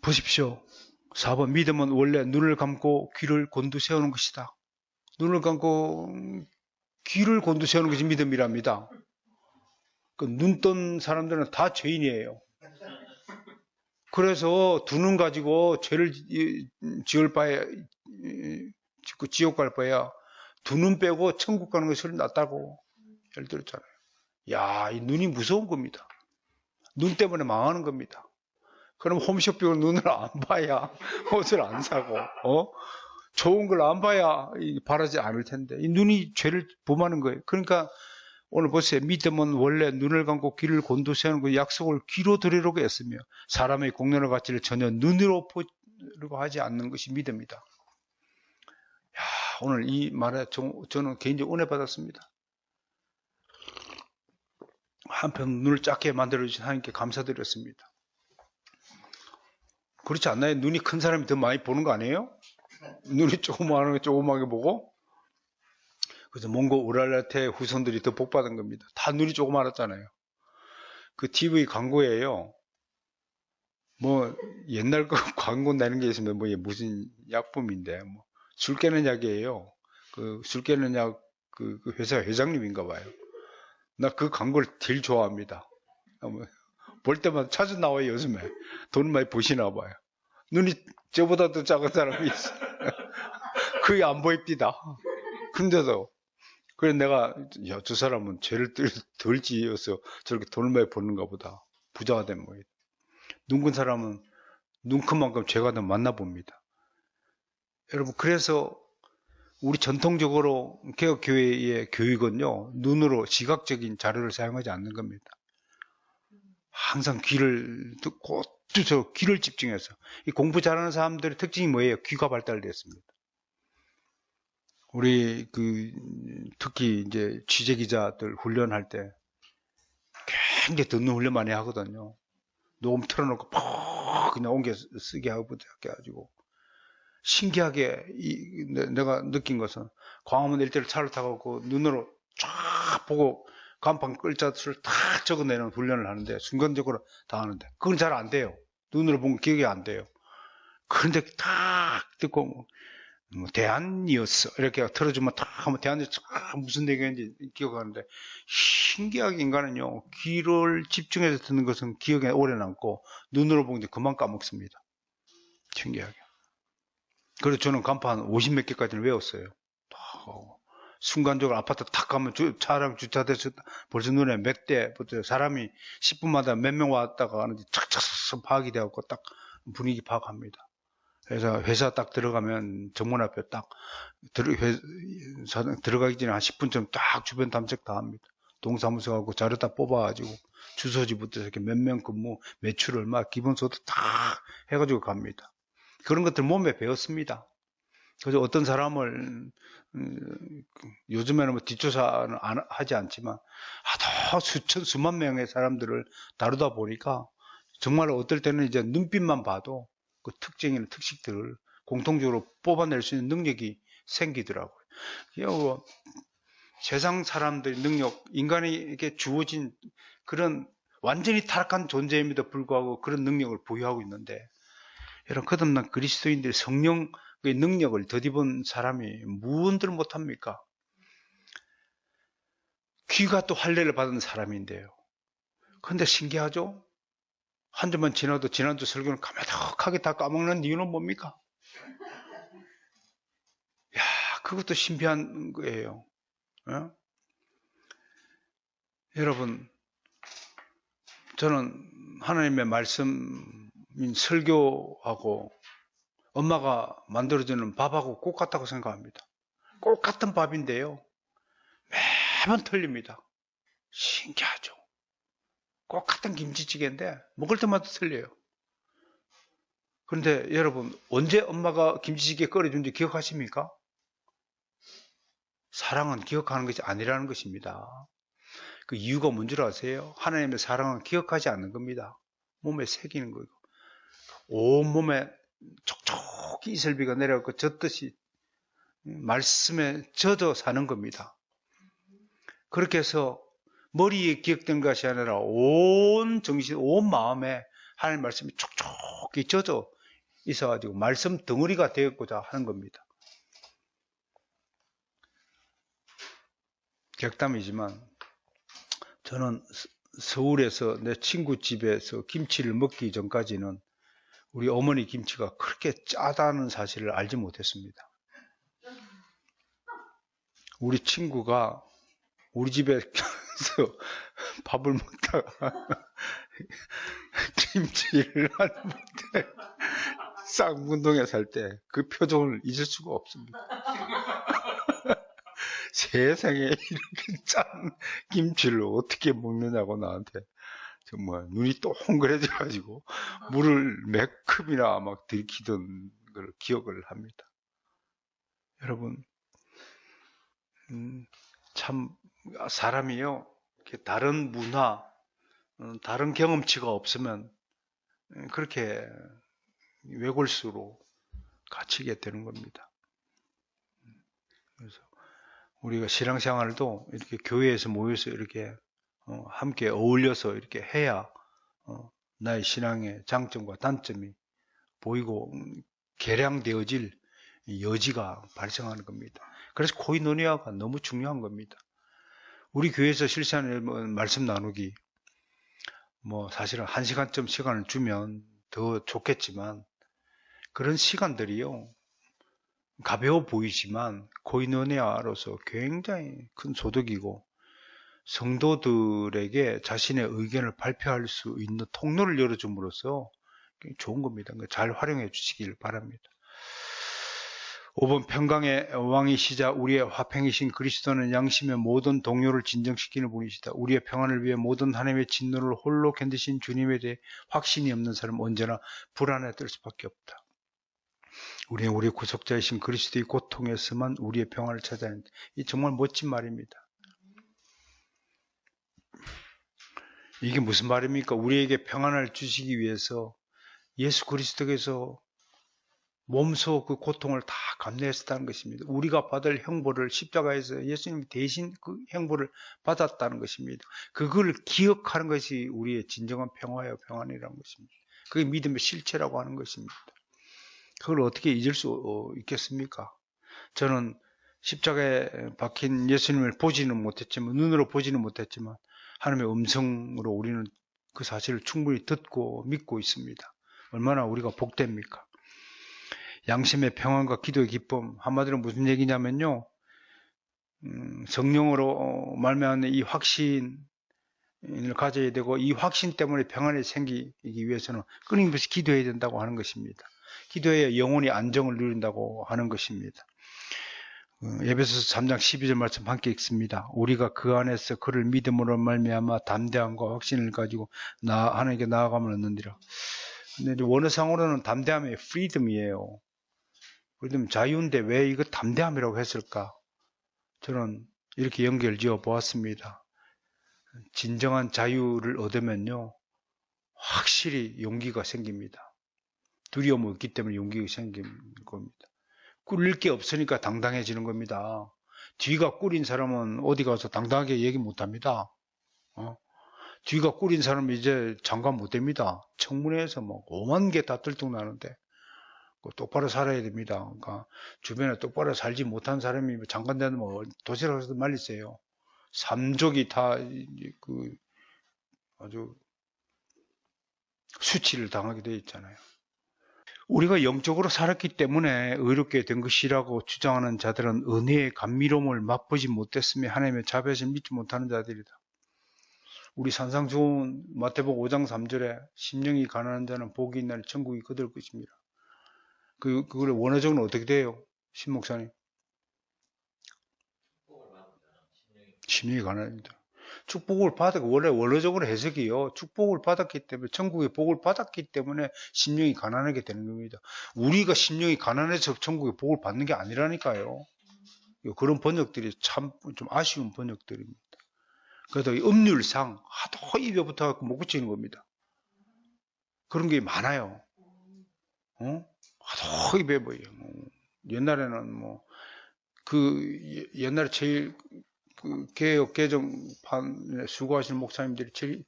보십시오. 4번 믿음은 원래 눈을 감고 귀를 곤두세우는 것이다. 눈을 감고 귀를 곤두세우는 것이 믿음이랍니다. 눈 뜬 사람들은 다 죄인이에요. 그래서 두 눈 가지고 죄를 지을 바에 지옥 갈 바에야 두 눈 빼고 천국 가는 것이 낫다고 예를 들었잖아요. 야, 이 눈이 무서운 겁니다. 눈 때문에 망하는 겁니다. 그럼 홈쇼핑을 눈을 안 봐야 옷을 안 사고, 좋은 걸 안 봐야 바라지 않을 텐데, 이 눈이 죄를 범하는 거예요. 그러니까 오늘 보세요. 믿음은 원래 눈을 감고 귀를 곤두세우는 그 약속을 귀로 들으려고 했으며, 사람의 공론의 가치를 전혀 눈으로 보려고 하지 않는 것이 믿음이다. 야, 오늘 이 말에 저는 개인적으로 은혜 받았습니다. 한편 눈을 작게 만들어주신 하나님께 감사드렸습니다. 그렇지 않나요? 눈이 큰 사람이 더 많이 보는 거 아니에요? 눈이 조그마하게 보고. 그래서 몽고 우랄라테 후손들이 더 복받은 겁니다. 다 눈이 조그마했잖아요. 그 TV 광고예요. 뭐 옛날 거 광고 내는 게 있으면 뭐 무슨 약품인데 술 깨는 약이에요. 그 술 깨는 약 그 회사 회장님인가 봐요. 나 그 광고를 제일 좋아합니다. 볼 때마다 찾아 나와요. 요즘에 돈을 많이 버시나 봐요. 눈이 저보다 더 작은 사람이 있어. 그게 안 보입니다. 근데도 그래 내가 야, 저 사람은 죄를 덜 지어서 저렇게 돈을 많이 버는가 보다. 부자가 된 모양. 눈 큰 사람은 눈 큰 만큼 죄가 더 많나 봅니다. 여러분 그래서 우리 전통적으로 개혁교회의 교육은요, 눈으로 시각적인 자료를 사용하지 않는 겁니다. 항상 귀를 듣고 저 귀를 집중해서. 이 공부 잘하는 사람들의 특징이 뭐예요? 귀가 발달됐습니다. 우리 특히 이제 취재 기자들 훈련할 때 굉장히 듣는 훈련 많이 하거든요. 녹음 틀어놓고 퍽 그냥 옮겨 쓰게 하고 해가지고 신기하게 내가 느낀 것은 광화문 일대를 차를 타고 눈으로 쫙 보고 간판 글자를 다 적어내는 훈련을 하는데 순간적으로 다 하는데 그건 잘 안 돼요. 눈으로 보면 기억이 안 돼요. 그런데 딱 듣고 뭐 대안이었어 이렇게 틀어주면 딱 하면 대안이었어 무슨 얘기인지 기억하는데 신기하게 인간은요 귀를 집중해서 듣는 것은 기억에 오래 남고 눈으로 보는 게 금방 까먹습니다. 신기하게. 그래서 저는 간판 50몇 개까지는 외웠어요. 순간적으로 아파트 탁 가면 차량 주차돼서 벌써 눈에 몇 대부터 사람이 10분마다 몇 명 왔다가 가는지 착착 파악이 되어갖고 딱 분위기 파악합니다. 그래서 회사 딱 들어가면 정문 앞에 딱 들어가기 전에 한 10분쯤 딱 주변 탐색 다 합니다. 동사무소 하고 자료 다 뽑아가지고 주소지부터 이렇게 몇 명 근무, 매출 얼마, 기본소득 다 해가지고 갑니다. 그런 것들 몸에 배웠습니다. 그래서 어떤 사람을 요즘에는 뭐 뒷조사는 하지 않지만 하도 수만 명의 사람들을 다루다 보니까 정말 어떨 때는 이제 눈빛만 봐도 그 특징이나 특식들을 공통적으로 뽑아낼 수 있는 능력이 생기더라고요. 뭐 세상 사람들의 능력, 인간에게 주어진 그런 완전히 타락한 존재임에도 불구하고 그런 능력을 보유하고 있는데 여러분 거듭난 그리스도인들의 성령의 능력을 덧입은 사람이 무언들 못합니까? 귀가 또 할례를 받은 사람인데요. 그런데 신기하죠? 한 주만 지나도 지난주 설교는 까마득하게 다 까먹는 이유는 뭡니까? 야, 그것도 신비한 거예요. 어? 여러분, 저는 하나님의 말씀인 설교하고 엄마가 만들어주는 밥하고 꼭 같다고 생각합니다. 꼭 같은 밥인데요. 매번 틀립니다. 신기하죠? 꼭 같은 김치찌개인데 먹을 때마다 틀려요. 그런데 여러분 언제 엄마가 김치찌개 끓여준지 기억하십니까? 사랑은 기억하는 것이 아니라는 것입니다. 그 이유가 뭔 줄 아세요? 하나님의 사랑을 기억하지 않는 겁니다. 몸에 새기는 거고. 온몸에 촉촉히 이슬비가 내려가고 젖듯이 말씀에 젖어 사는 겁니다. 그렇게 해서 머리에 기억된 것이 아니라 온 정신, 온 마음에 하나님 말씀이 촉촉히 젖어 있어가지고 말씀 덩어리가 되었고자 하는 겁니다. 격담이지만 저는 서울에서 내 친구 집에서 김치를 먹기 전까지는 우리 어머니 김치가 그렇게 짜다는 사실을 알지 못했습니다. 우리 친구가 우리 집에서 밥을 먹다가 김치를 하는데 쌍문동에 살 때 그 표정을 잊을 수가 없습니다. 세상에 이렇게 짠 김치를 어떻게 먹느냐고 나한테 정말 눈이 동그래져가지고 물을 몇 컵이나 막 들이키던 걸 기억을 합니다. 여러분, 참 사람이요 다른 문화, 다른 경험치가 없으면 그렇게 외골수로 갇히게 되는 겁니다. 그래서 우리가 신앙생활도 이렇게 교회에서 모여서 이렇게 함께 어울려서 이렇게 해야 나의 신앙의 장점과 단점이 보이고 개량되어질 여지가 발생하는 겁니다. 그래서 코이노니아가 너무 중요한 겁니다. 우리 교회에서 실시하는 말씀 나누기 사실은 1시간쯤 시간을 주면 더 좋겠지만 그런 시간들이요 가벼워 보이지만 코이노니아로서 굉장히 큰 소득이고 성도들에게 자신의 의견을 발표할 수 있는 통로를 열어줌으로써 좋은 겁니다. 잘 활용해 주시길 바랍니다. 5번 평강의 왕이시자 우리의 화평이신 그리스도는 양심의 모든 동요를 진정시키는 분이시다. 우리의 평안을 위해 모든 하나님의 진노를 홀로 견디신 주님에 대해 확신이 없는 사람은 언제나 불안에 뜰 수밖에 없다. 우리는 우리의 구속자이신 그리스도의 고통에서만 우리의 평안을 찾아야 한다. 이 정말 멋진 말입니다. 이게 무슨 말입니까? 우리에게 평안을 주시기 위해서 예수 그리스도께서 몸소 그 고통을 다 감내했다는 것입니다. 우리가 받을 형벌을 십자가에서 예수님이 대신 그 형벌을 받았다는 것입니다. 그걸 기억하는 것이 우리의 진정한 평화요 평안이라는 것입니다. 그게 믿음의 실체라고 하는 것입니다. 그걸 어떻게 잊을 수 있겠습니까? 저는 십자가에 박힌 예수님을 보지는 못했지만 눈으로 보지는 못했지만 하나님의 음성으로 우리는 그 사실을 충분히 듣고 믿고 있습니다. 얼마나 우리가 복됩니까? 양심의 평안과 기도의 기쁨, 한마디로 무슨 얘기냐면요, 성령으로 말미암는 이 확신을 가져야 되고 이 확신 때문에 평안이 생기기 위해서는 끊임없이 기도해야 된다고 하는 것입니다. 기도해야 영혼이 안정을 누린다고 하는 것입니다. 에베소서 3장 12절 말씀 함께 읽습니다. 우리가 그 안에서 그를 믿음으로 말미암아 담대함과 확신을 가지고 하나님께 나아가면 얻느니라. 근데 원어상으로는 담대함이 freedom이에요. 프리덤 자유인데 왜 이거 담대함이라고 했을까? 저는 이렇게 연결 지어 보았습니다. 진정한 자유를 얻으면요, 확실히 용기가 생깁니다. 두려움이 없기 때문에 용기가 생기는 겁니다. 꿀릴 게 없으니까 당당해지는 겁니다. 뒤가 꿀인 사람은 어디 가서 당당하게 얘기 못 합니다. 뒤가 꿀인 사람은 이제 장관 못 됩니다. 청문회에서 뭐 오만 개 다 들통나는데 똑바로 살아야 됩니다. 그러니까 주변에 똑바로 살지 못한 사람이 장관 되면 뭐 도시락에서 말리세요. 삼족이 다 아주 수치를 당하게 되어 있잖아요. 우리가 영적으로 살았기 때문에 의롭게 된 것이라고 주장하는 자들은 은혜의 감미로움을 맛보지 못했으며 하나님의 자비하심을 믿지 못하는 자들이다. 우리 산상수훈 마태복음 5장 3절에 심령이 가난한 자는 복이 있나니 천국이 그들 것입니다. 그걸 원어적으로는 어떻게 돼요? 신 목사님? 심령이 가난합니다. 축복을 원래 원어적으로 해석이요. 축복을 받았기 때문에, 천국의 복을 받았기 때문에 심령이 가난하게 되는 겁니다. 우리가 심령이 가난해서 천국의 복을 받는 게 아니라니까요. 그런 번역들이 참 좀 아쉬운 번역들입니다. 그래도 음률상 하도 입에 붙어갖고 못 고치는 겁니다. 그런 게 많아요. 하도 입에 뭐, 옛날에는 뭐, 옛날에 제일 개혁 개정판에 수고하시는 목사님들이 제일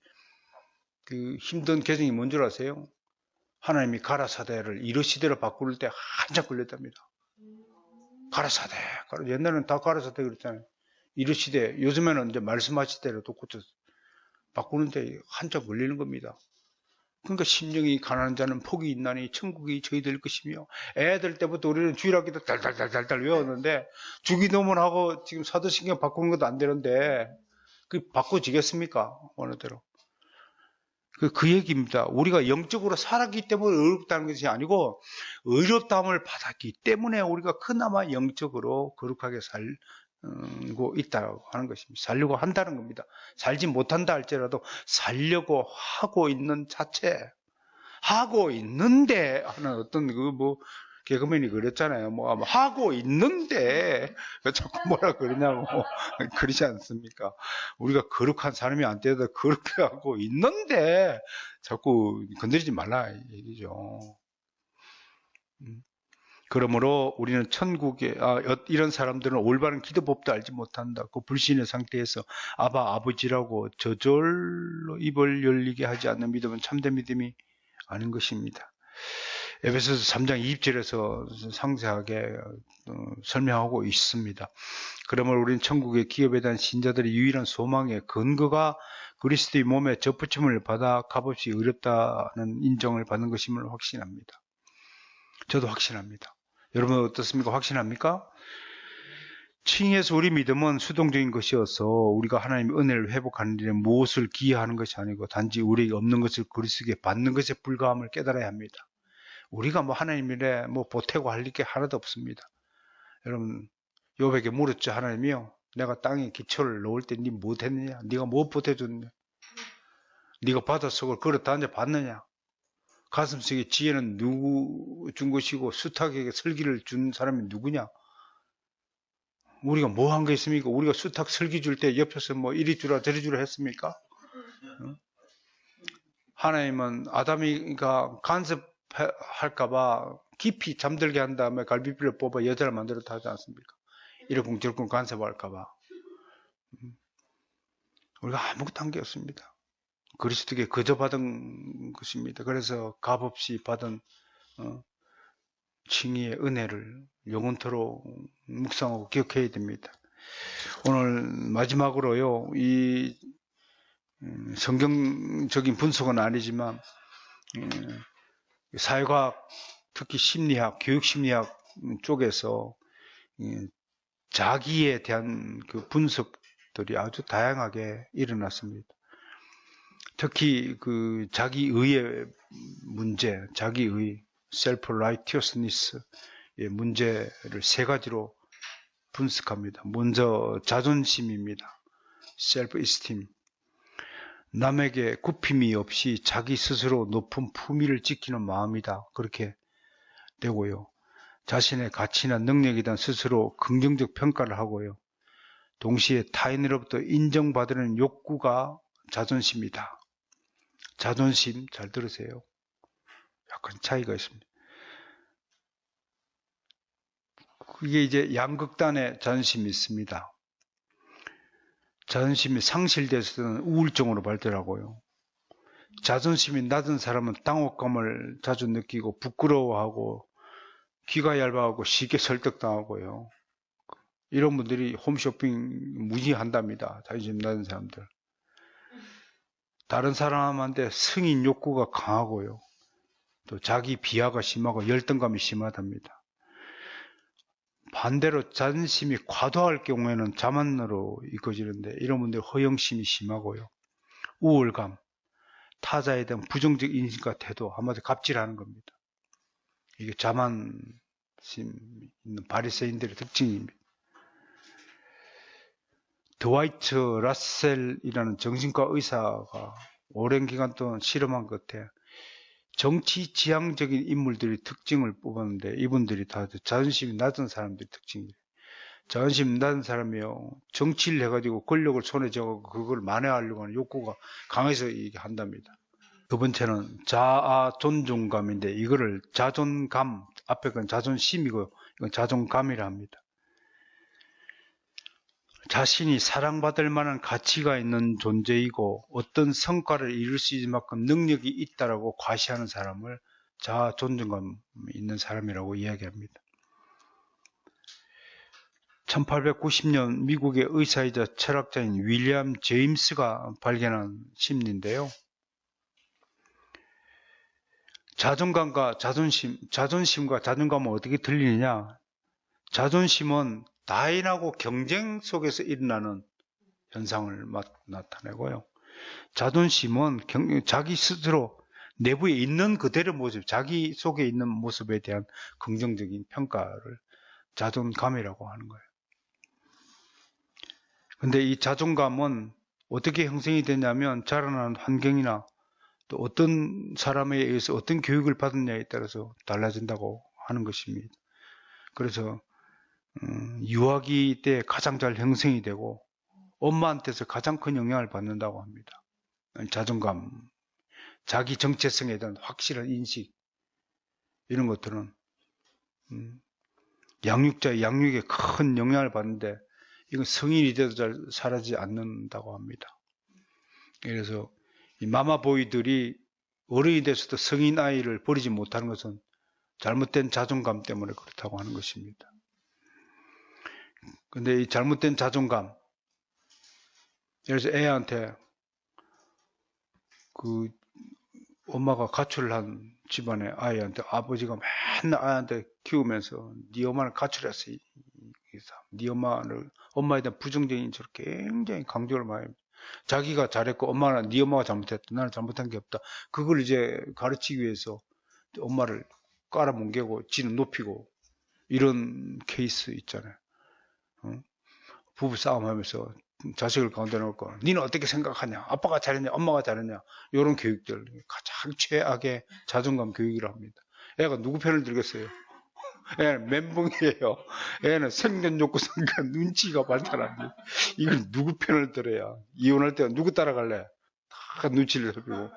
힘든 개정이 뭔 줄 아세요? 하나님이 가라사대를 이르시대로 바꿀 때 한참 걸렸답니다. 가라사대. 옛날에는 다 가라사대 그랬잖아요. 이르시대. 요즘에는 이제 말씀하시대로 또 고쳐 바꾸는데 한참 걸리는 겁니다. 그러니까 심령이 가난한 자는 복이 있나니 천국이 저희들 것이며, 애들 때부터 우리는 주일학기도 달달달달달 외웠는데 주기도문 하고 지금 사도신경 바꾸는 것도 안 되는데 그 바꿔지겠습니까? 어느 대로. 그 얘기입니다. 우리가 영적으로 살았기 때문에 어렵다는 것이 아니고 어렵다함을 받았기 때문에 우리가 그나마 영적으로 거룩하게 살고 있다고 하는 것입니다. 살려고 한다는 겁니다. 살지 못한다 할지라도 살려고 하고 있는 자체, 하고 있는데 하는 어떤 개그맨이 그랬잖아요. 하고 있는데 왜 자꾸 뭐라 그러냐고. 그러지 않습니까? 우리가 거룩한 사람이 안 되어도 그렇게 하고 있는데 자꾸 건드리지 말라 얘기죠. 그러므로 우리는 천국에 이런 사람들은 올바른 기도법도 알지 못한다. 그 불신의 상태에서 아버지라고 저절로 입을 열리게 하지 않는 믿음은 참된 믿음이 아닌 것입니다. 에베소서 3장 20절에서 상세하게 설명하고 있습니다. 그러므로 우리는 천국의 기업에 대한 신자들의 유일한 소망의 근거가 그리스도의 몸에 접붙임을 받아 값없이 의롭다는 인정을 받는 것임을 확신합니다. 저도 확신합니다. 여러분 어떻습니까? 확신합니까? 칭의에서 우리 믿음은 수동적인 것이어서 우리가 하나님의 은혜를 회복하는 일에 무엇을 기여하는 것이 아니고 단지 우리에게 없는 것을 그리스도에게 받는 것에 불과함을 깨달아야 합니다. 우리가 하나님 일에 보태고 할 게 하나도 없습니다. 여러분, 욥에게 물었죠. 하나님이요, 내가 땅에 기초를 놓을 때 네 못했느냐? 네가 뭐 보태줬느냐? 네가 받아서 그걸 걸었다느냐? 받느냐? 가슴속에 지혜는 누구 준 것이고 수탉에게 슬기를 준 사람이 누구냐? 우리가 뭐 한 게 있습니까? 우리가 수탉 슬기 줄 때 옆에서 이리 주라 저리 주라 했습니까? 하나님은 아담이가 간섭할까봐 깊이 잠들게 한 다음에 갈비뼈를 뽑아 여자를 만들었다 하지 않습니까? 이러쿵저러쿵 간섭할까봐. 우리가 아무것도 한 게 없습니다. 그리스도께 거저 받은 것입니다. 그래서 값없이 받은 칭의의 은혜를 영원토록 묵상하고 기억해야 됩니다. 오늘 마지막으로요, 이 성경적인 분석은 아니지만 사회과학, 특히 심리학, 교육심리학 쪽에서 자기에 대한 그 분석들이 아주 다양하게 일어났습니다. 특히 그 자기의의 문제, 자기의 self-righteousness의 문제를 세 가지로 분석합니다. 먼저 자존심입니다. self-esteem. 남에게 굽힘이 없이 자기 스스로 높은 품위를 지키는 마음이다. 그렇게 되고요. 자신의 가치나 능력에 대한 스스로 긍정적 평가를 하고요. 동시에 타인으로부터 인정받으려는 욕구가 자존심이다. 자존심 잘 들으세요. 약간 차이가 있습니다. 그게 이제 양극단의 자존심이 있습니다. 자존심이 상실돼서는 우울증으로 발달하고요. 자존심이 낮은 사람은 당혹감을 자주 느끼고 부끄러워하고 귀가 얇아하고 쉽게 설득당하고요. 이런 분들이 홈쇼핑 무지한답니다. 자존심 낮은 사람들. 다른 사람한테 승인 욕구가 강하고요. 또 자기 비하가 심하고 열등감이 심하답니다. 반대로 자존심이 과도할 경우에는 자만으로 이끌어지는데 이런 분들 허영심이 심하고요. 우월감, 타자에 대한 부정적 인식과 태도, 한마디로 갑질하는 겁니다. 이게 자만심 있는 바리새인들의 특징입니다. 드와이트 라셀이라는 정신과 의사가 오랜 기간 동안 실험한 것 같아요. 정치 지향적인 인물들의 특징을 뽑았는데 이분들이 다 자존심이 낮은 사람들의 특징이에요. 자존심 낮은 사람이요. 정치를 해가지고 권력을 손에 쥐고 그걸 만회하려고 하는 욕구가 강해서 이게 한답니다. 두 번째는 자아 존중감인데 이거를 자존감, 앞에 건 자존심이고 이건 자존감이라 합니다. 자신이 사랑받을 만한 가치가 있는 존재이고 어떤 성과를 이룰 수 있을 만큼 능력이 있다라고 과시하는 사람을 자아 존중감 있는 사람이라고 이야기합니다. 1890년 미국의 의사이자 철학자인 윌리엄 제임스가 발견한 심리인데요. 자존감과 자존심과 자존감은 어떻게 들리느냐? 자존심은 타인하고 경쟁 속에서 일어나는 현상을 나타내고요. 자존심은 자기 스스로 내부에 있는 그대로 모습, 자기 속에 있는 모습에 대한 긍정적인 평가를 자존감이라고 하는 거예요. 근데 이 자존감은 어떻게 형성이 되냐면 자라나는 환경이나 또 어떤 사람에 의해서 어떤 교육을 받느냐에 따라서 달라진다고 하는 것입니다. 그래서 유아기 때 가장 잘 형성이 되고 엄마한테서 가장 큰 영향을 받는다고 합니다. 자존감, 자기 정체성에 대한 확실한 인식 이런 것들은 양육자의 양육에 큰 영향을 받는데 이건 성인이 돼도 잘 사라지지 않는다고 합니다. 그래서 이 마마보이들이 어른이 돼서도 성인 아이를 버리지 못하는 것은 잘못된 자존감 때문에 그렇다고 하는 것입니다. 근데 이 잘못된 자존감, 그래서 애한테 그 엄마가 가출을 한 집안의 아이한테 아버지가 맨날 아이한테 키우면서 네 엄마는 가출했어. 네 엄마에 대한 부정적인 인식을 굉장히 강조를 많이 합니다. 자기가 잘했고 네 엄마가 잘못했다. 나는 잘못한 게 없다. 그걸 이제 가르치기 위해서 엄마를 깔아뭉개고 지는 높이고 이런 케이스 있잖아요. 부부 싸움하면서 자식을 가운데 놓고 니는 어떻게 생각하냐? 아빠가 잘했냐? 엄마가 잘했냐? 이런 교육들 가장 최악의 자존감 교육이라 합니다. 애가 누구 편을 들겠어요? 애는 멘붕이에요. 애는 생존 욕구성과 눈치가 발달합니다. 이걸 누구 편을 들어야 이혼할 때 누구 따라갈래? 다 눈치를 살피고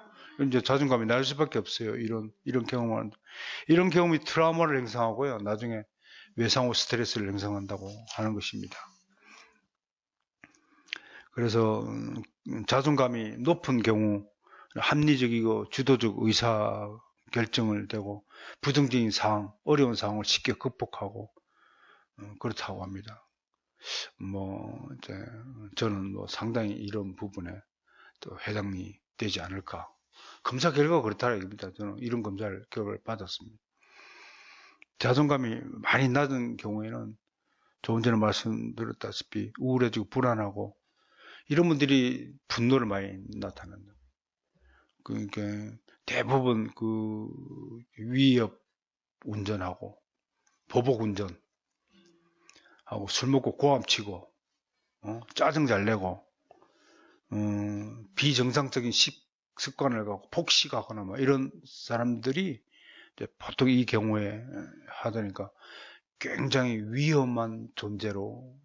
이제 자존감이 날 수밖에 없어요. 이런 경험을 이런 경험이 트라우마를 형성하고요. 나중에 외상후 스트레스를 형성한다고 하는 것입니다. 그래서 자존감이 높은 경우 합리적이고 주도적 의사 결정을 되고 부정적인 상황, 어려운 상황을 쉽게 극복하고 그렇다고 합니다. 이제 저는 상당히 이런 부분에 또 해당이 되지 않을까. 검사 결과가 그렇다는 얘기입니다. 저는 이런 검사 결과를 받았습니다. 자존감이 많이 낮은 경우에는 조금 전에 말씀드렸다시피 우울해지고 불안하고 이런 분들이 분노를 많이 나타낸다. 그러니까 대부분 위협 운전하고 보복 운전하고 술 먹고 고함치고 짜증 잘 내고 비정상적인 습관을 갖고 폭식하거나 이런 사람들이 보통 이 경우에 하다니까 굉장히 위험한 존재로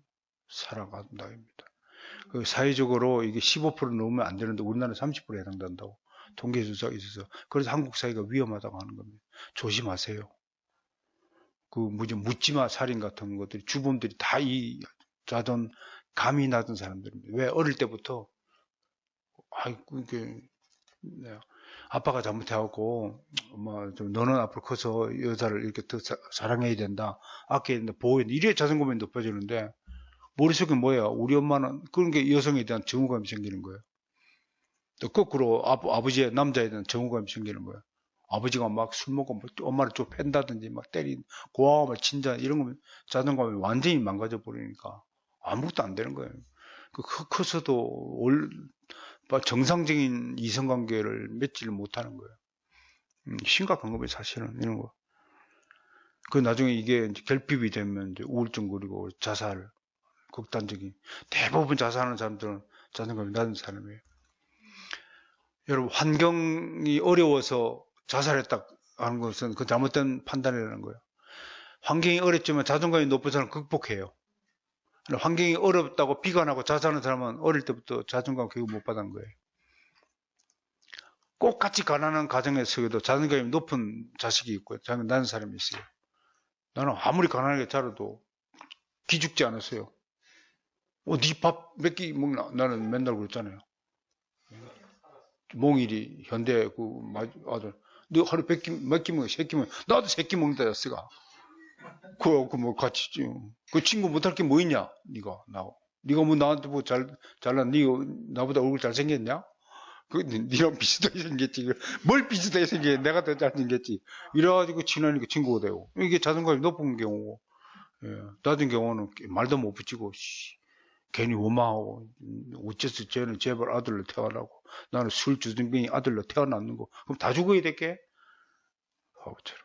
살아간다 입니다. 사회적으로 이게 15% 넘으면 안 되는데 우리나라는 30%에 해당된다고 통계 조사가 있어서 그래서 한국 사회가 위험하다고 하는 겁니다. 조심하세요. 묻지마 살인 같은 것들이 주범들이 다 이 자존감이 낮은 사람들입니다. 왜 어릴 때부터 아빠가 잘못해갖고 너는 앞으로 커서 여자를 이렇게 더 사랑해야 된다, 아껴야 된다, 보호해야 된다 이래 자존감이 높아지는데 머릿속에 뭐야? 우리 엄마는 그런 게 여성에 대한 정오감이 생기는 거예요. 또 거꾸로 아버지의 남자에 대한 정오감이 생기는 거예요. 아버지가 막 술 먹고 엄마를 좀 팬다든지 막 때린 고아함을 친다 이런 거면 자존감이 완전히 망가져 버리니까 아무것도 안 되는 거예요. 커서도 정상적인 이성관계를 맺지를 못하는 거예요. 심각한 겁니다, 사실은 이런 거. 나중에 이게 이제 결핍이 되면 이제 우울증 그리고 자살, 극단적인 대부분 자살하는 사람들은 자존감이 낮은 사람이에요. 여러분 환경이 어려워서 자살했다 하는 것은 그 잘못된 판단이라는 거예요. 환경이 어렵지만 자존감이 높은 사람은 극복해요. 환경이 어렵다고 비관하고 자살하는 사람은 어릴 때부터 자존감 교육 못 받은 거예요. 꼭 같이 가난한 가정에서도 자존감이 높은 자식이 있고 자존감 낮은 사람이 있어요. 나는 아무리 가난하게 자라도 기죽지 않았어요. 네 밥 몇 끼 먹나? 나는 맨날 그랬잖아요. 몽일이 현대 그 아들, 너 하루 몇 끼 먹어? 3끼 먹어? 나도 3끼 먹는다 였어가. 뭐 같이 그 친구 못할 게 뭐 있냐? 네가 뭐 나한테 뭐 잘난 네 나보다 얼굴 잘생겼냐? 니랑 비슷하게 생겼지. 뭘 비슷하게 생겼? 내가 더 잘생겼지. 이래가지고 친하니까 친구가 되고. 이게 자존감이 높은 경우고, 낮은 경우는 말도 못 붙이고, 괜히 원망하고, 어째서 쟤는 제발 아들로 태어나고, 나는 술 주둥뱅이 아들로 태어났는 거. 그럼 다 죽어야 될게? 하고처럼.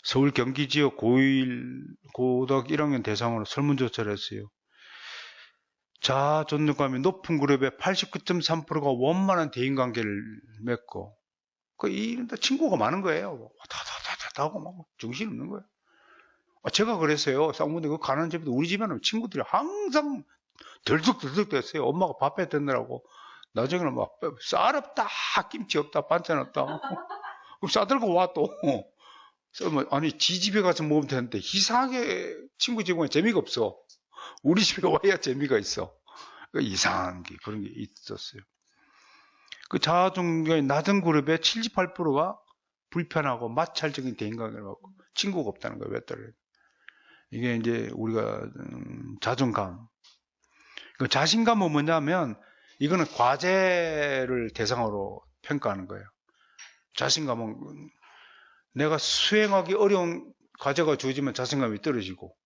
서울 경기 지역 고등학교 1학년 대상으로 설문조사를 했어요. 자존감이 높은 그룹의 89.3%가 원만한 대인관계를 맺고, 친구가 많은 거예요. 다다다다 하고 막 정신 없는 거예요. 제가 그랬어요. 쌍문대 그 가난한 집에도 우리 집에는 친구들이 항상 덜썩덜썩 됐어요. 엄마가 밥 해드느라고. 나중에는 막 쌀 없다, 김치 없다, 반찬 없다. 그럼 싸들고 와 또. 아니 지 집에 가서 먹으면 되는데 이상하게 친구 집에 재미가 없어. 우리 집에 와야 재미가 있어. 이상한 게 그런 게 있었어요. 그 자아존감이 낮은 그룹의 78%가 불편하고 마찰적인 대인관계를 갖고 친구가 없다는 거예요. 몇 달에. 이게 이제 우리가 자존감. 그 자신감은 뭐냐면 이거는 과제를 대상으로 평가하는 거예요. 자신감은 내가 수행하기 어려운 과제가 주어지면 자신감이 떨어지고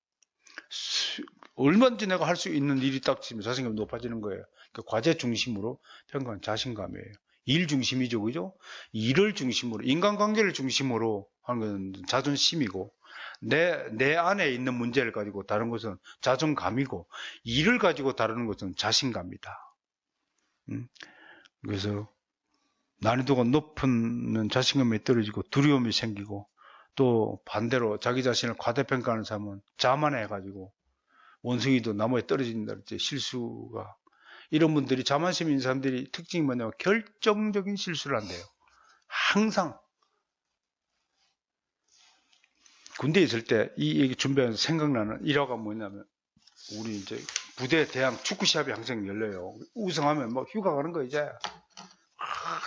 얼마든지 내가 할 수 있는 일이 딱 지면 자신감이 높아지는 거예요. 그 과제 중심으로 평가하는 자신감이에요. 일 중심이죠, 그죠? 일을 중심으로, 인간관계를 중심으로 하는 건 자존심이고, 내 안에 있는 문제를 가지고 다른 것은 자존감이고, 일을 가지고 다루는 것은 자신감이다. 그래서 난이도가 높은 자신감이 떨어지고 두려움이 생기고, 또 반대로 자기 자신을 과대평가하는 사람은 자만해가지고 원숭이도 나무에 떨어진다 그랬지. 실수가. 이런 분들이 자만심 있는 사람들이 특징이 뭐냐면 결정적인 실수를 한대요. 항상. 군대에 있을 때 이 얘기 준비하면서 생각나는 일화가 뭐냐면 우리 이제 부대 대항 축구 시합이 항상 열려요. 우승하면 뭐 휴가 가는 거 이제.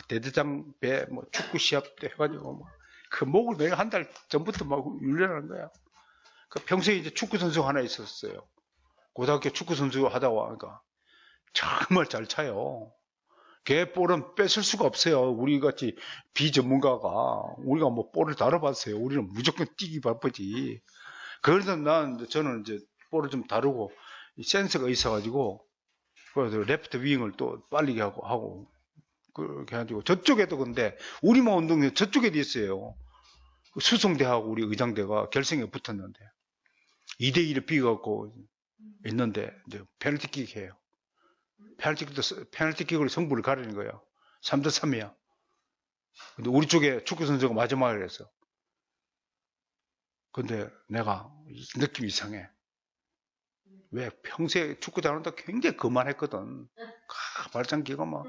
대대장 배 뭐 축구 시합 때 해가지고 막 그 목을 내가 한 달 전부터 막 훈련하는 거야. 그 평소에 이제 축구 선수 하나 있었어요. 고등학교 축구 선수 하다가 하니까 정말 잘 차요. 걔 볼은 뺏을 수가 없어요. 우리 같이 비전문가가 우리가 뭐 볼을 다뤄봤어요. 우리는 무조건 뛰기 바쁘지. 그래서 저는 이제 볼을 좀 다루고 센스가 있어가지고 그래서 레프트 윙을 또 빨리 하고 그렇게 해가지고 저쪽에도 근데 우리만 운동회 저쪽에도 있어요. 수성대하고 우리 의장대가 결승에 붙었는데 2대2로 비겨갖고 있는데 이제 페널티킥 해요. 페널티킥으로 승부를 가리는 거예요. 3대3이야. 근데 우리 쪽에 축구 선수가 마지막에 그랬어. 근데 내가 느낌이 이상해. 왜 평소에 축구 잘하는데 굉장히 거만했거든. 발장기가 막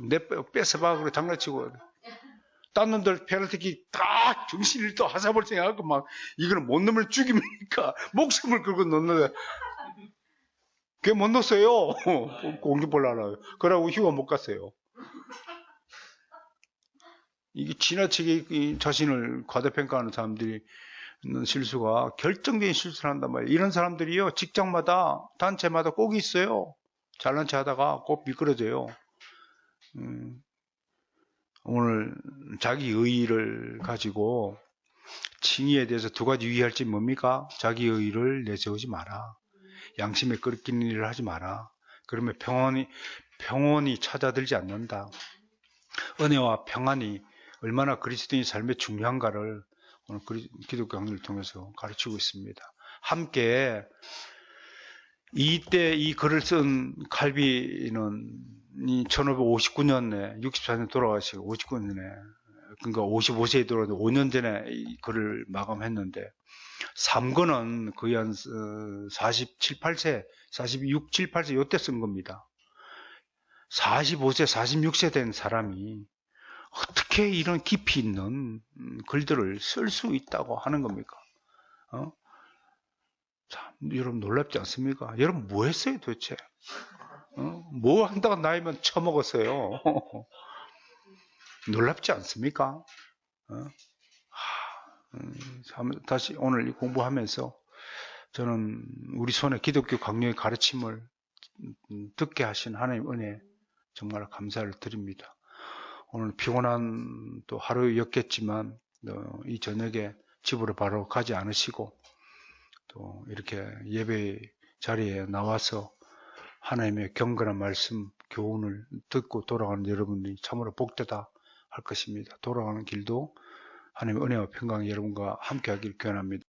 내 뺏어봐 그래 장난치고. 딴 놈들 페널티킥 다 정신을 또 하사볼 생각하고 막 이거는 못 넣으면 죽입니까? 목숨을 걸고 넣는데 그게 못 넣었어요. 공중볼 하나. 그러고 휴가 못 갔어요. 이게 지나치게 자신을 과대평가하는 사람들이 있는 실수가 결정적인 실수를 한단 말이에요. 이런 사람들이요, 직장마다, 단체마다 꼭 있어요. 잘난 체 하다가 꼭 미끄러져요. 오늘 자기 의의를 가지고 칭의에 대해서 두 가지 유의할 점이 뭡니까? 자기 의의를 내세우지 마라. 양심에 끓이는 일을 하지 마라. 그러면 평온이 찾아들지 않는다. 은혜와 평안이 얼마나 그리스도인 삶에 중요한가를 오늘 기독교 강의를 통해서 가르치고 있습니다. 함께 이때 이 글을 쓴 칼빈은 1559년에 64년 돌아가시고 59년에 그러니까 55세에 돌아왔는데 5년 전에 이 글을 마감했는데 삼거는 거의 한 47, 8세, 46, 7, 8세 요때 쓴 겁니다. 45세, 46세 된 사람이 어떻게 이런 깊이 있는 글들을 쓸 수 있다고 하는 겁니까? 참, 여러분 놀랍지 않습니까? 여러분 뭐 했어요 도대체? 뭐 한다고 나이면 처먹었어요. 놀랍지 않습니까? 다시 오늘 공부하면서 저는 우리 손에 기독교 강령의 가르침을 듣게 하신 하나님 은혜 정말 감사를 드립니다. 오늘 피곤한 또 하루였겠지만 이 저녁에 집으로 바로 가지 않으시고 또 이렇게 예배 자리에 나와서 하나님의 경건한 말씀 교훈을 듣고 돌아가는 여러분들이 참으로 복되다 할 것입니다. 돌아가는 길도 하나님의 은혜와 평강이 여러분과 함께하길 기원합니다.